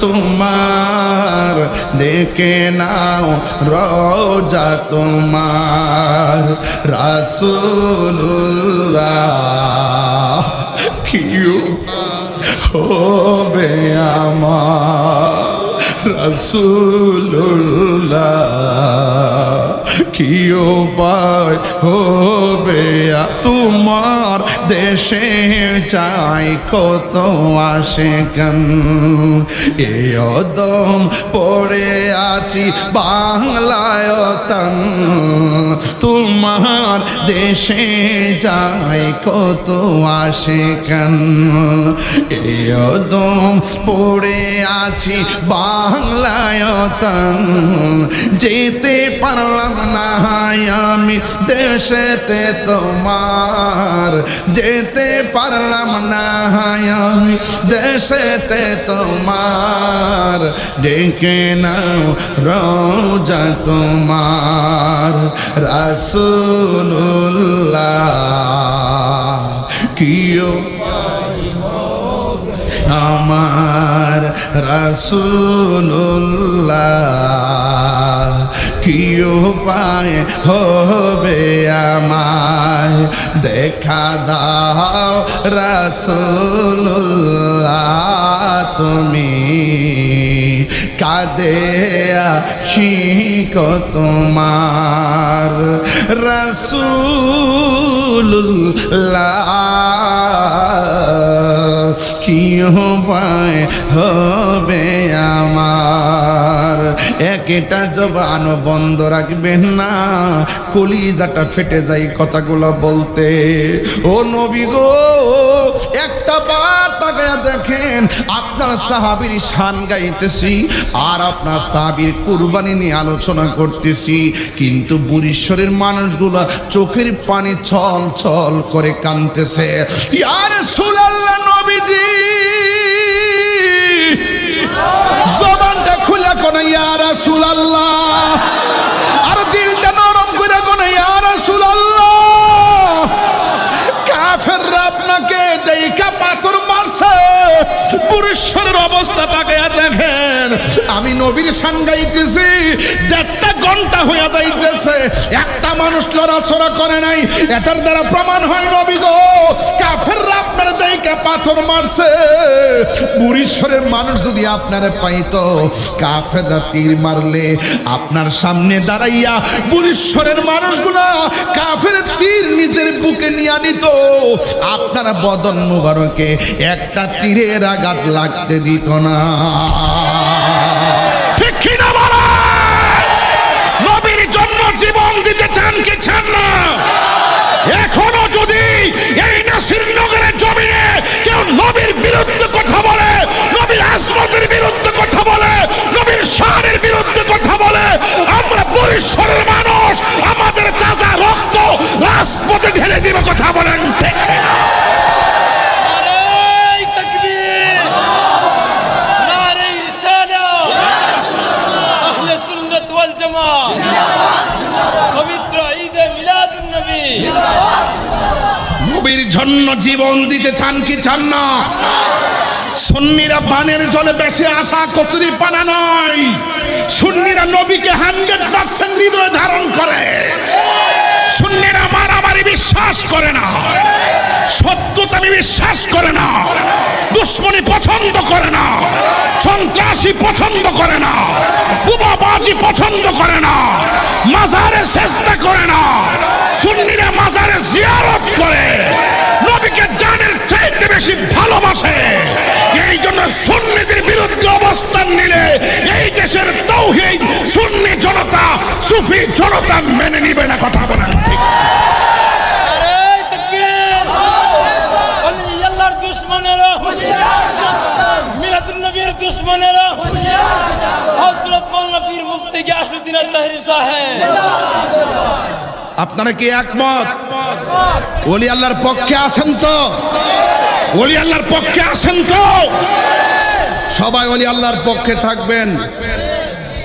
তোমার, দেখে নাও রোজা তোমার। রাসূলুল্লাহ কি হবে আমার, রাসূলুল্লাহ কি উপায় হবে তোমার। দেশে চাই কত আশিকান, এ অদম পড়ে আছি বাংলায় তান। তোমার দেশে যাই কত আশিকান, এ অদম পড়ে আছি বাংলায় তান। যেতে পারলাম না আমি দেশেতে তোমার, যেতে পারলাম না আমি দেশেতে তোমার। ডেকে নাও রোজা তোমার। রাসূলুল্লাহ কি আমার, রাসূলুল্লাহ কি উপায় হবে আমায় দেখা দাও রাসূলুল্লাহ তুমি কাঁদে আশিক তোমার রাসূলুল্লাহ কি উপায় হবে আমার একটা জবান বন্ধ রাখবেন না কলিজাটা ফেটে যায় কথাগুলো বলতে ও নবী গো একটা বার তাকায়া দেখেন আপনার সাহাবীর শান গাইতেছি আর আপনার সাহাবীর কুরবানি নিয়ে আলোচনা করতেছি কিন্তু বুড়িশ্বরের মানুষগুলা চোখের পানি ছল ছল করে কাঁদতেছে ইয়া রাসূলুল্লাহ নবীজি জবানটা খুলে কোন ইয়া রাসূলুল্লাহ আর দিলটা নরম করে কোন ইয়া রাসূলুল্লাহ কাফেররা আপনাকে দেইখা পাথর মারছে পুরুষের অবস্থা তাকায়া দেখেন আমি নবীর শান গাইতেছি 1.5 ঘন্টা হয়ে যাইতেছে একটা মানুষ লড়াচড়া করে নাই এটার দ্বারা প্রমাণ হয় নবী গো কাফেররা আপনার দেইখা পাথর মারছে পুরুষের মানুষ যদি আপনারে পাইতো কাফেররা তীর মারলে আপনার সামনে দাঁড়াইয়া পুরুষের মানুষগুলা কাফের তীর নিজের বুকে নিয়ে নিত আপনার বদন মুবারকে একটা তীরের আঘাত লাগতে দিত না ঠিক কি না বলা নবীর জন্য জীবন দিতে চান কি চান না এখনো যদি এই নাসিরনগরের জমিনে কেউ নবীর বিরুদ্ধে কথা বলে নবীর আজমতের বিরুদ্ধে কথা বলে নবীর শানের বিরুদ্ধে কথা বলে আমরা পরিসরের মানুষ আমাদের তাজা রক্ত রাজপথে ঢেলে দিব কথা বলেন ঠিক কিনা নবীর জন্য জীবন দিতে চান কি চান না সুন্নিরা পানের জলে বেশি আসা কচুরি পানা নয় সুন্নিরা নবীকে 100% হৃদয়ে ধারণ করে সুন্নিরা মারামারি বিশ্বাস করে না সত্যতামি বিশ্বাস করে না দুশ্মনী পছন্দ করে না সন্ত্রাসী পছন্দ করে না বুবাবাজি পছন্দ করে না মাজারে চেষ্টা করে না সুন্নিরা মাজারে জিয়ারত করে নবীকে জানের চাইতে বেশি ভালোবাসে এই জন্য সুন্নিদের বিরুদ্ধে অবস্থান নিলে এই দেশের তাওহীদ সুন্নি জনতা সুফি জনতা মেনে নিবে না কথা বলেন ঠিক দুশ্মনেরা মিলাদুন নবীর দুশ্মনেরা হযরত মাওলানা পীর মুফতি গিয়াসউদ্দিন আল-তাহরি সাহেব আপনারা কি একমত ওলি আল্লাহর পক্ষে আছেন তো ওলি আল্লাহর পক্ষে আছেন তো সবাই ওলি আল্লাহর পক্ষে থাকবেন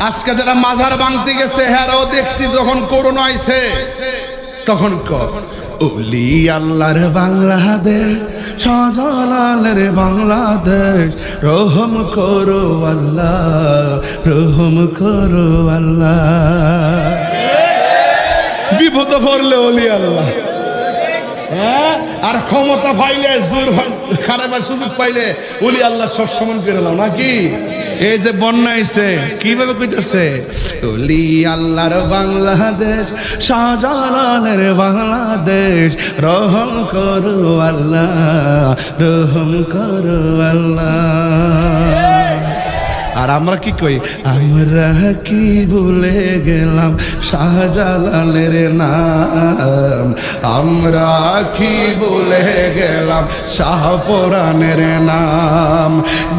আজকে যারা মাজার ভাঙতে গেছে হেরাও দেখছি যখন করোনা আইছে তখন ওলি আল্লাহর বাংলাদেশ শাহজালালের বাংলাদেশ রহম করো আল্লাহ রহম করো আল্লাহ বিপদ পড়লে ওলি আল্লাহ আর ক্ষমতা পাইলে জোর খারাপের সুযোগ পাইলে ওলি আল্লাহ সব সমান করে দাও নাকি এই যে বন্যা আইছে কিভাবে কইতেছে ওলি আল্লাহর বাংলাদেশ শাহজালালের বাংলাদেশ রহম করো আল্লাহ রহম করো আল্লাহ আর আমরা কি কই আমরা কি ভুলে গেলাম শাহজালালের নাম আমরা কি ভুলে গেলাম শাহপরানের নাম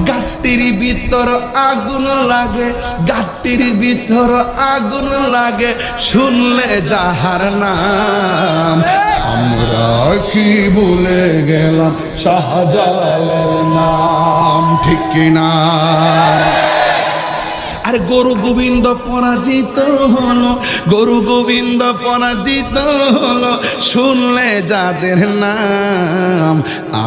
গাট্টির ভিতর আগুন লাগে গাট্টির ভিতর আগুন লাগে শুনলে যাহার নাম আমরা কি ভুলে গেলাম শাহজালালের নাম ঠিক কিনা আরে গরু গোবিন্দ পরাজিত হলো, গরু গোবিন্দ পরাজিত হলো, শুনলে যাদের নাম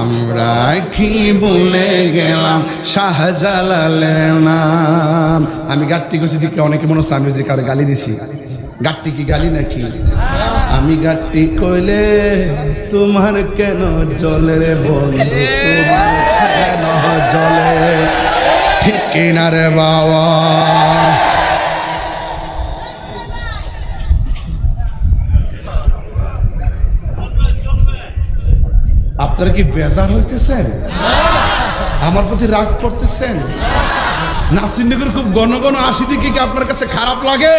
আমরা কি ভুলে গেলাম শাহজালালের নাম। আমি গাট্টি কইছি দিকে অনেকে মনে হচ্ছে আমি যে কারো গালি দিছি। গাট্টি কি গালি নাকি? আমি গাট্টি কইলে তোমার কেন জলে রে বন্ধু, তোমার কেন জলে, ঠিক কিনা রে বাবা? আপনারা কি বেজার হইতেছেন? আমার প্রতি রাগ করতেছেন? নাসিরনগর খুব ঘন ঘন আসি দিকে কি আপনার কাছে খারাপ লাগে?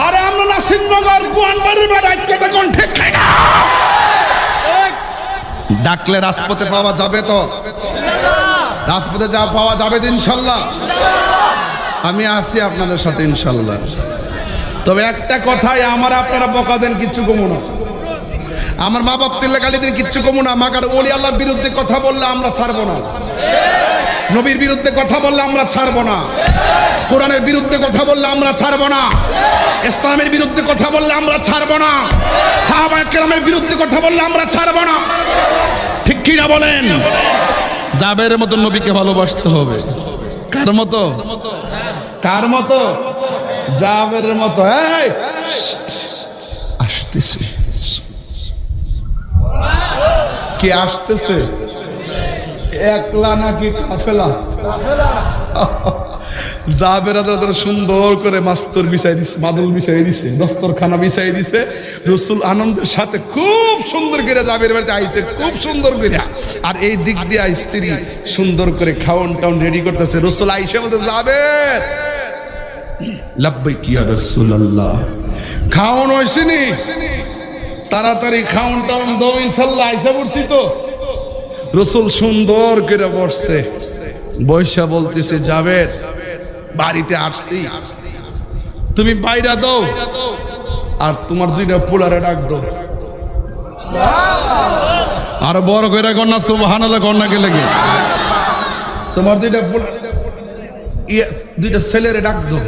আরে আমরা নাসিরনগর কুয়ানবাড়ির বাড়ি কেটে কোন ঠিক খাই না। ডাকলে রাজপথে পাওয়া যাবে তো? রাজপথে যা পাওয়া যাবে তো ইনশাল্লাহ? আমি আসি আপনাদের সাথে ইনশাল্লাহ। তবে একটা কথাই, আমার আপনারা বকা দেন কিচ্ছু কমু না, আমার মা বাপ তিল্লা গালি দিন কিচ্ছু কমু না, মাগার ওলি আল্লাহর বিরুদ্ধে কথা বললে আমরা ছাড়বো না, নবীর বিরুদ্ধে কথা বললে আমরা ছাড়বো না, কোরআনের বিরুদ্ধে কথা বললে আমরা ছাড়বো না, ইসলামের বিরুদ্ধে কথা বললে আমরা ছাড়বো না, সাহাবায়ে কেরামের বিরুদ্ধে কথা বললে আমরা ছাড়বো না, ঠিক কি না বলেন? জাবেরের মতো নবীকে ভালোবাসতে হবে। কার মতো? কার মতো? জাবেরের মতো। এই আসতেছে, কে আসতেছে? একলা নাকি কাফেলা? জাবের সুন্দর করে মাস্তর বিছাই দিছে, মাদুল বিছাই দিছে, দস্তরখানা বিছাই দিছে। রসুল আনন্দের সাথে খুব সুন্দর করে জাবের বাড়িতে আইছে, খুব সুন্দর করে। আর এই দিক দিয়ে স্ত্রী সুন্দর করে খাওন টাউন রেডি করতেছে। রসুল আইসা বলতে, জাবের লাব্বাইক ইয়া রাসূলুল্লাহ, খাওন হইছেনি? তাড়াতাড়ি খাওন টাউন দাও ইনশাআল্লাহ, আইসা পড়ছি তো। রসুল সুন্দর করে বসছে, বৈশা বলতেছে, জাবের বাড়িতে আসছি, তুমি বাইরা দাও আর তোমার দুইটা পোলারে ডাক দাও। আর বড় করে কন্যা সুবহানাল্লাহ, কন্যাকে লেগে তোমার দুইটা ছেলেরে ডাক দাও।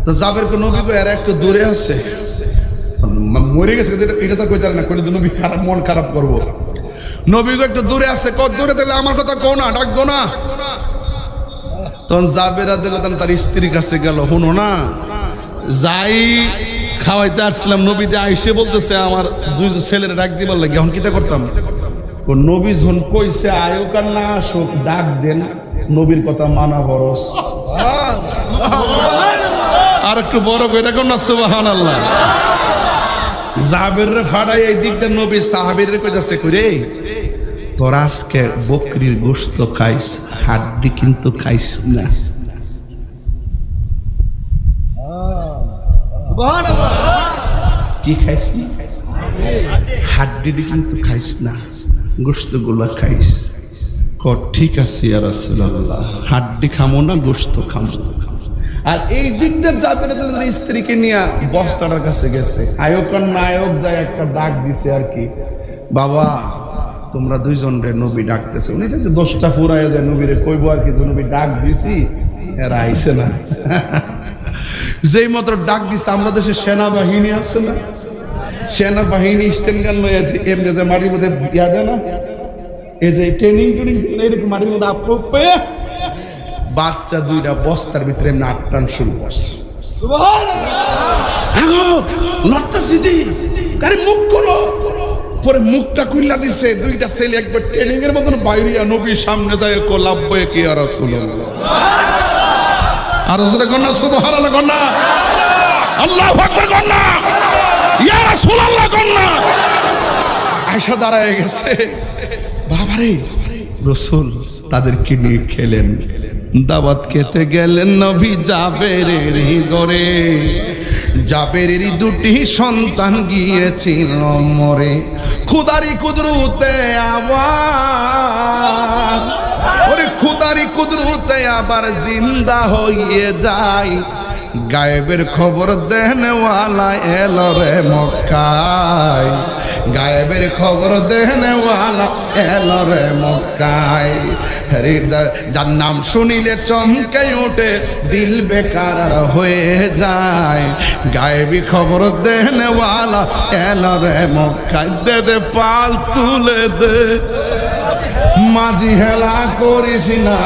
তো জাবের কোন নবী আর একটু দূরে আছে, মরে গেছে, এটা তো কইতারে না, কইলে নবী খারাপ, মন খারাপ করবো। নবী একটু দূরে আছে, কত দূরে দিলে আমার কথা কও না, ডাকবো না। তখন জাবেরা দিলে তার স্ত্রীর কাছে গেল, শুনো না, যাই খাওয়াইতে আসছিলাম, নবীতে আইসে বলতেছে আমার দুই ছেলের ডাক দিবার লাগে, এখন কিতা করতাম? ও নবী যখন কইছে আয়োক আর না আসুক, ডাক দেন, নবীর কথা মানা বরস। আর একটু বড় করে দেখো না, সুবহানাল্লাহ। জাবের রে ফাড়াই এই দিকটা নবী সাহাবীর রে কইতাছে, কইরে তোরা আজকে বকরির গোশত খাইস, হাড্ডি কিন্তু খাইস না। সুবহানাল্লাহ। কি খাইস না? হাড্ডি কিন্তু খাইস না, গোশত গুলা খাইস। ঠিক আছে ইয়া রাসূলুল্লাহ, হাড্ডি খামো না, গোশত খামো। আর এই দিকটা যাবে স্ত্রীকে নিয়ে বস্তাটার কাছে গেছে, আয়োক আর নায়ক যায় একটা ডাক দিছে আর কি, বাবা তোমরা দুইজন রে নবী ডাকতেছে। উনি চাইছে 10টা ফুরাইয়া যায়, নবীরে কইবো আর কি, নবী ডাক দিছি, এরা আইছে না। যেই মাত্র ডাক দিছে, আমরা দেশে সেনাবাহিনী আছে না, সেনাবাহিনী স্ট্যান্ড গান লয়ে আছে, এমনি যে মাটির মধ্যে ইয়া দেয় না, এই যে ট্রেনিং এরকম মাটির মধ্যে আপলোড পেয়ে বাচ্চা দুইটা বস্তার ভিতরে নাটটান শুরু করছে। মুখ করো, পরে মুখটা খুললা দিছে, দুইটা ছেলে একবার ট্রেনিং এর মতন বাইরিয়া নবীর সামনে যায়, লাব্বাইক ইয়া রাসূলুল্লাহ। আর জোরে কন্যা সুবহানাল্লাহ, কন্যা আল্লাহু আকবার, কন্যা ইয়া রাসূলুল্লাহ, কন্যা আয়েশা দাঁড়ায় গেছে। বাবারে, রসুল তাদেরকে নিয়ে খেলেন, দাওয়াত খেতে গেলেন নবী জাবেরের ঘরে। জাবেরেরই দুটি সন্তান গিয়েছিল মরে, খুদারি কুদরতে আবার, ওরে খুদারি কুদরতে আবার জিন্দা হয়ে যায়। গায়েবের খবর দেনওয়ালা এলো রে মক্কায়, গায়েবের খবর দেনেওয়ালা এলো রে মক্কায়। হৃদয় যার নাম শুনিলে চমকে ওঠে, দিল বেকার হয়ে যায়। গায়েবী খবর দেনেওয়ালা এলো রে মক্কায়। দে দে পাল তুলে দে, মাঝি হেলা করিস না,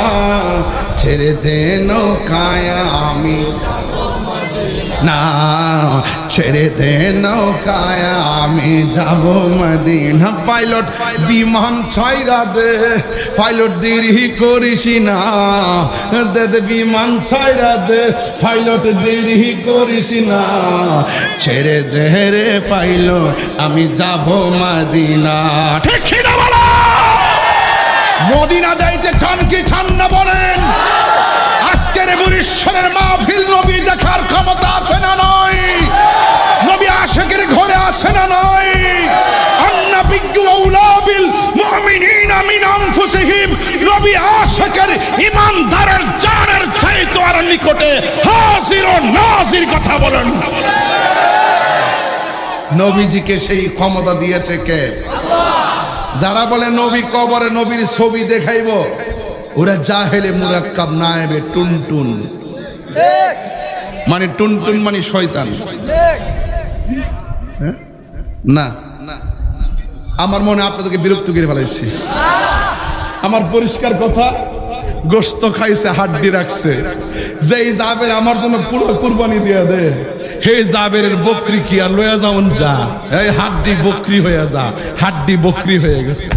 ছেড়ে দে নৌকায় আমি না, ছেড়ে দে নৌকায় আমি যাব মদিনা। পাইলট বিমান ছাইরা দে, পাইলট দেরি করিস না, দে দে বিমান ছাইরা দে, পাইলট দেরি করিস না, ছেড়ে দে রে পাইলট আমি যাব মদিনা। ঠিক না বলো? মদিনা যাইতে চান কি চান না বলেন? আজকের বরিশালের মাহফিল নবী দেখার ক্ষমতা আছে না নয়? নবী আশিকের ঘরে আছে না নয়? আন্নাবিয়্যু আউলা বিল মুমিনিনা মিন আনফুসিহিম। নবী আশিকের ঈমানদারের জানের চাইতে আর নিকটে হাজির ও নাজির কথা বলেন। নবীজিকে সেই ক্ষমতা দিয়েছে কে? যারা বলে নবী কবরে নবীর ছবি দেখাইব, ওরা জাহেলে মুরাক্কাব নায়েবে টুনটুন। মানে টুনটুন মানে শয়তান। না, আমার মনে আপনাদেরকে বিরক্ত করে ফেলাইছি। আমার পরিষ্কার কথা, গোশত খাইছে, হাড্ডি রাখছে। যেই জাবের আমার জন্য পুরো কুরবানি দিয়ে দে, হে জাবেরের বকরি কি আর লয়া যাওন যা, এই হাড্ডি বকরি হয়ে যা, হাড্ডি বকরি হয়ে গেছে।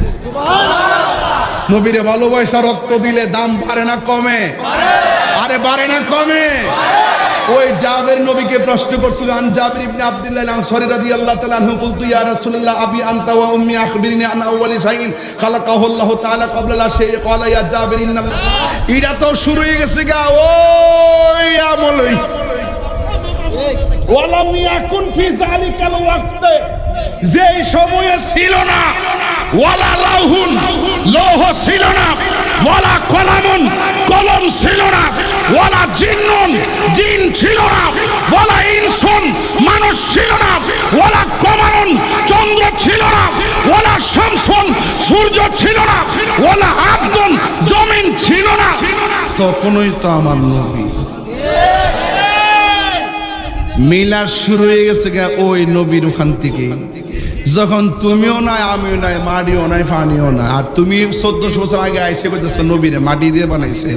নবীরে ভালোবাসা রক্ত দিলে দাম বাড়ে না কমে? আরে বাড়ে না কমে? ওই জাবের নবীকে প্রশ্ন করছিল, আন জাবির ইবনে আব্দুল্লাহ আল-আনসারী রাদিয়াল্লাহু তাআলা আনহু, কুলতু ইয়া রাসূলুল্লাহ আবি আনতা ওয়া উম্মি আখবিরনি আন আউওয়ালি শাইইন খালাকাহু আল্লাহু তাআলা ক্বাবলা লা শাইই। ক্বালা ইয়া জাবির ইন্নাল, এটা তো শুরু হয়ে গেছে গা। ওই আমলই ওয়ালাম ইয়াকুন ফি যালিকাল ওয়াক্তে, যেই সময়ে ছিল না, ওয়ালা লাউহুন, লৌহ ছিল না, ওয়ালা কলামুন, কলম ছিল না, ওয়ালা জিন্নুন, জিন ছিল না, ওয়ালা ইনসুন, মানুষ ছিল না, ওয়ালা কমারুন, চন্দ্র ছিল না, ওয়ালা শামসুন, সূর্য ছিল না, ওয়ালা আবদুন, জমিন ছিল না। তখনই তো আমার নবী। মিলাদ শুরু হয়ে গেছে গা ওই নবীর ওখান থেকে। যখন তুমিও নাই, আমিও নাই, মাটিও নাই, পানিও নাই, আর তুমি 1400 বছর আগে আইসে করতেছ নবীরে মাটি দিয়ে বানাইছে।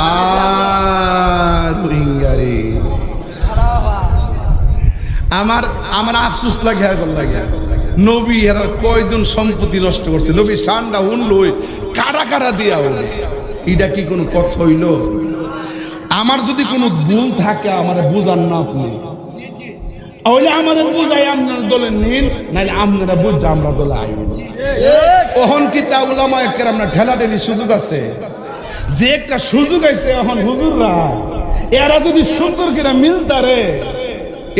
আর রোহিঙ্গারে আমার আফসোস লাগে, এখন লাগে নবী এরা কয়জন সম্পত্তি নষ্ট করছে। নবী সান্ডা উনলো কাটা কাটা দিয়া, এটা কি কোনো কথা হইল? আমার যদি কোনো ভুল থাকে আমার বুঝান না আপনি, ওইলে আমাদের বুঝাই আপনার দলে নিন, নাহলে আপনারা বুঝা আমরা দলে আইব। ওহন কি তা উলামায়ে কেরামরা ঠেলাঠেলি সুযোগ আছে? যে একটা সুযোগ আছে এখন হুজুররা, এরা যদি সুন্দর করে মিলতারে,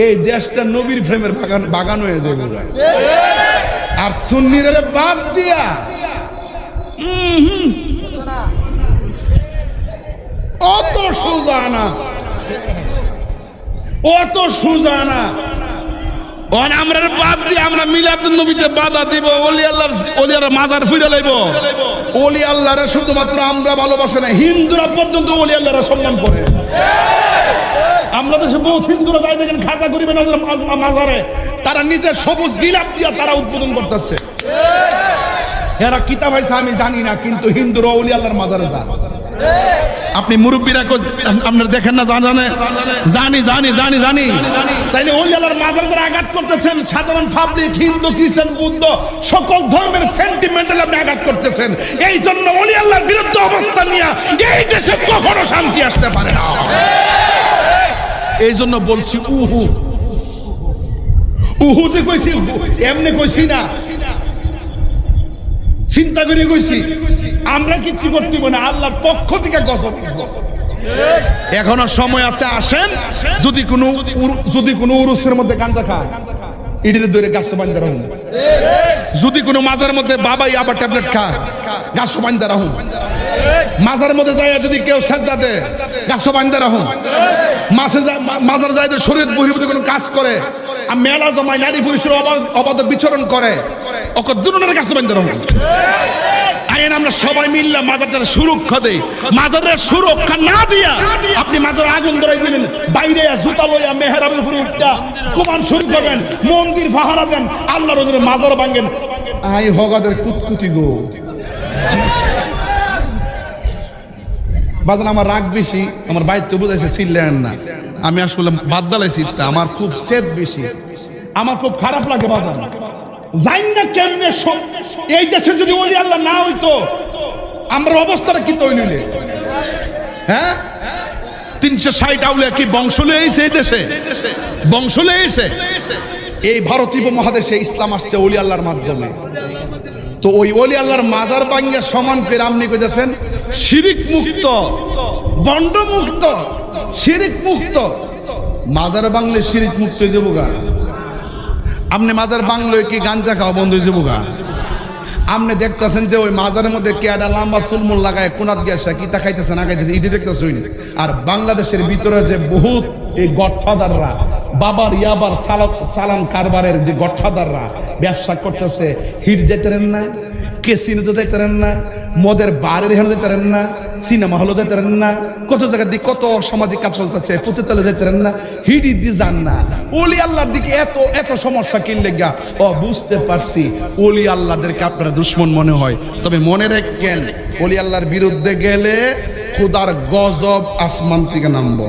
এই দেশটা নবীর প্রেমের বাগান হয়ে যাবে। আর সুন্নিরা বাদ দিয়া অত সোজা না, অত সোজা না। আমরা বাদ দিয়ে আমরা মিলাদুন নবীতে বাধা দিব, ওলি আল্লাহর মাজার ফিরে লাইব। ওলি আল্লাহরা শুধুমাত্র আমরা ভালোবাসে না, হিন্দুরা পর্যন্ত ওলি আল্লাহরা সম্মান করে। আমরা দেশে বহুত হিন্দুরা যাই দেখেন খাজা করিবে না মাজারে, তারা নিজের সবুজ গিলাপ দিয়া তারা উদ্বোধন করতেছে। এরা কিতাব হয়েছে আমি জানি না, কিন্তু হিন্দুরা ওলি আল্লাহর মাজারে যায়। আপনি মুরব্বীরা আপনারা দেখেন না? জানি জানি জানি জানি জানি। তাইলে ওলি আল্লাহর মাজারে যারা আঘাত করতেছেন, সাধারণ পাবলিক, হিন্দু, খ্রিস্টান, বৌদ্ধ, সকল ধর্মের সেন্টিমেন্টাল আপনি আঘাত করতেছেন। এই জন্য ওলি আল্লাহর বিরুদ্ধে অবস্থান নিয়ে এই দেশে কখনো শান্তি আসতে পারে না। এই জন্য বলছি উহু উহু যে কইছি এমনি কইছি না, চিন্তা করে কইছি। আমরা কিচ্ছু করতে না, আল্লাহর পক্ষ থেকে গজব। এখনো সময় আছে, আসেন। যদি কোনো উরুসের মধ্যে গাঁজা খায়, ইডির ধরে গাছ বান্ধা রাখুন। যদি কোনো মাজার মধ্যে বাবাই আবার ট্যাবলেট খায় গাছ বান্ধা রাখুন। মাজার মধ্যে যায় যদি কেউ সেজদা দেয় গাছ বান্ধা রাখুন। মাজার যায় শরীর বহির্ভূত কোনো কাজ করে আর মেলা জমায় নারী পুরুষের অবাধ বিচরণ করে ওকে দুজনের কাছে বান্ধা রাখুন। আইন আমরা সবাই মিললে মাজারটার সুরক্ষা দেই। মাজারের সুরক্ষা না দিয়া আপনি মাজার আগুন ধরাই দিবেন, বাইরে জুতা লইয়া মেহরাবের উপরে উঠা কুরআন শুরু করবেন, মন্দির পাহারা দেন, আল্লাহর ওজনে মাজার ভাঙেন। আই হগাদের কুতকুতি গো বাজান আমার রাগ বেশি, আমার বাইতে বুঝাইছে চিল্লেন না, আমি আসলে বাদ দালাইছি, আমার খুব সেদ বেশি, আমার খুব খারাপ লাগে বাজান। জানি না কেমনে এই দেশে যদি ওলি আল্লাহ না হইতো আমরা অবস্থাটা কি তৈরি, হ্যাঁ 360 আউলিয়া কি বংশ লয়ে এসে এই দেশে, বংশ লয়ে এসে এই ভারতীয় মহাদেশে ইসলাম আসছে ওলি আল্লাহর মাধ্যমে। তো ওই ওলি আল্লাহর মাজার ভাঙ্গা সমান করে আপনি কইতেছেন শিরিক মুক্ত, বন্ড মুক্ত, শিরিক মুক্ত। মাজার বাংলে শিরিক মুক্ত হয়ে যাবো গা। আপনি মাজার বাংলো কি গাঞ্জা খাওয়া বন্ধ হয়ে যাবো গা। আপনি দেখতেছেন যে ওই মাজারের মধ্যে কেডা লম্বা চুলমুল লাগায় কোনাত গিয়া কি তা খাইতেছে না খাইতেছে ইটি দেখতেছেন। আর বাংলাদেশের ভিতরে যে বহুত এই গডফাদাররা বাবার ইয়াবার সালান কারবারের যে গডফাদাররা ব্যবসা করতেছে, হিট যাইতেন না, কেসিনোতে যাইতেন না, মদের বারের হেন যাইতেন না, সিনেমা হলে যাইতেন না, কত জায়গা দিয়ে কত সামাজিক কাজ চলতেছে, পতিতালে যাইতেন না, হিডি দিয়ে যান না। ওলি আল্লাহর দিকে এত এত সমস্যা কিনলে গা ও বুঝতে পারছি ওলি আল্লাহদেরকে আপনারা দুশ্মন মনে হয়। তবে মনে রাখেন ওলি আল্লাহর বিরুদ্ধে গেলে খোদার গজব আসমান থেকে নামব।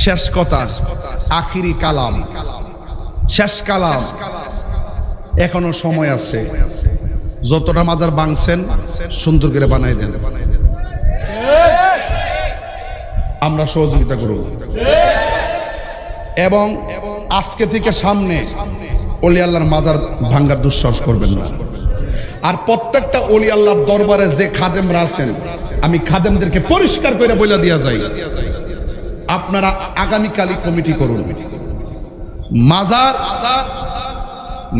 শেষ কথা, আখিরি কালাম, শেষ কালাম, এখনো সময় আছে। যতটা মাজার ভাঙছেন সুন্দর করে বানাই দেন, আমরা সহযোগিতা করব। এবং আজকে থেকে সামনে ওলি আল্লাহর মাজার ভাঙ্গার দুঃসাহস করবেন না। আর প্রত্যেকটা ওলি আল্লাহর দরবারে যে খাদেমরা আছেন, আমি খাদেমদেরকে পরিষ্কার করে বলে দিয়া যাই, আপনারা আগামীকালই কমিটি করুন। মাজার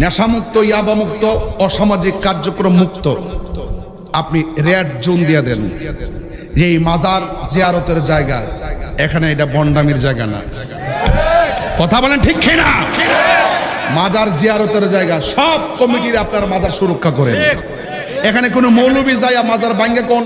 নেশামুক্ত, ইয়াবামুক্ত, অসামাজিক কার্যক্রম মুক্ত আপনি রেড জোন দিয়ে দেন। এই মাজার জিয়ারতের জায়গা, এখানে এটা বন্ডামির জায়গা না। কথা বলেন ঠিক কিনা? মাজার জিয়ারতের জায়গা, সব কমিটির আপনার মাজার সুরক্ষা করেন। এখানে কোনো মৌলবি যায় মাজার ভাঙ্গে কোন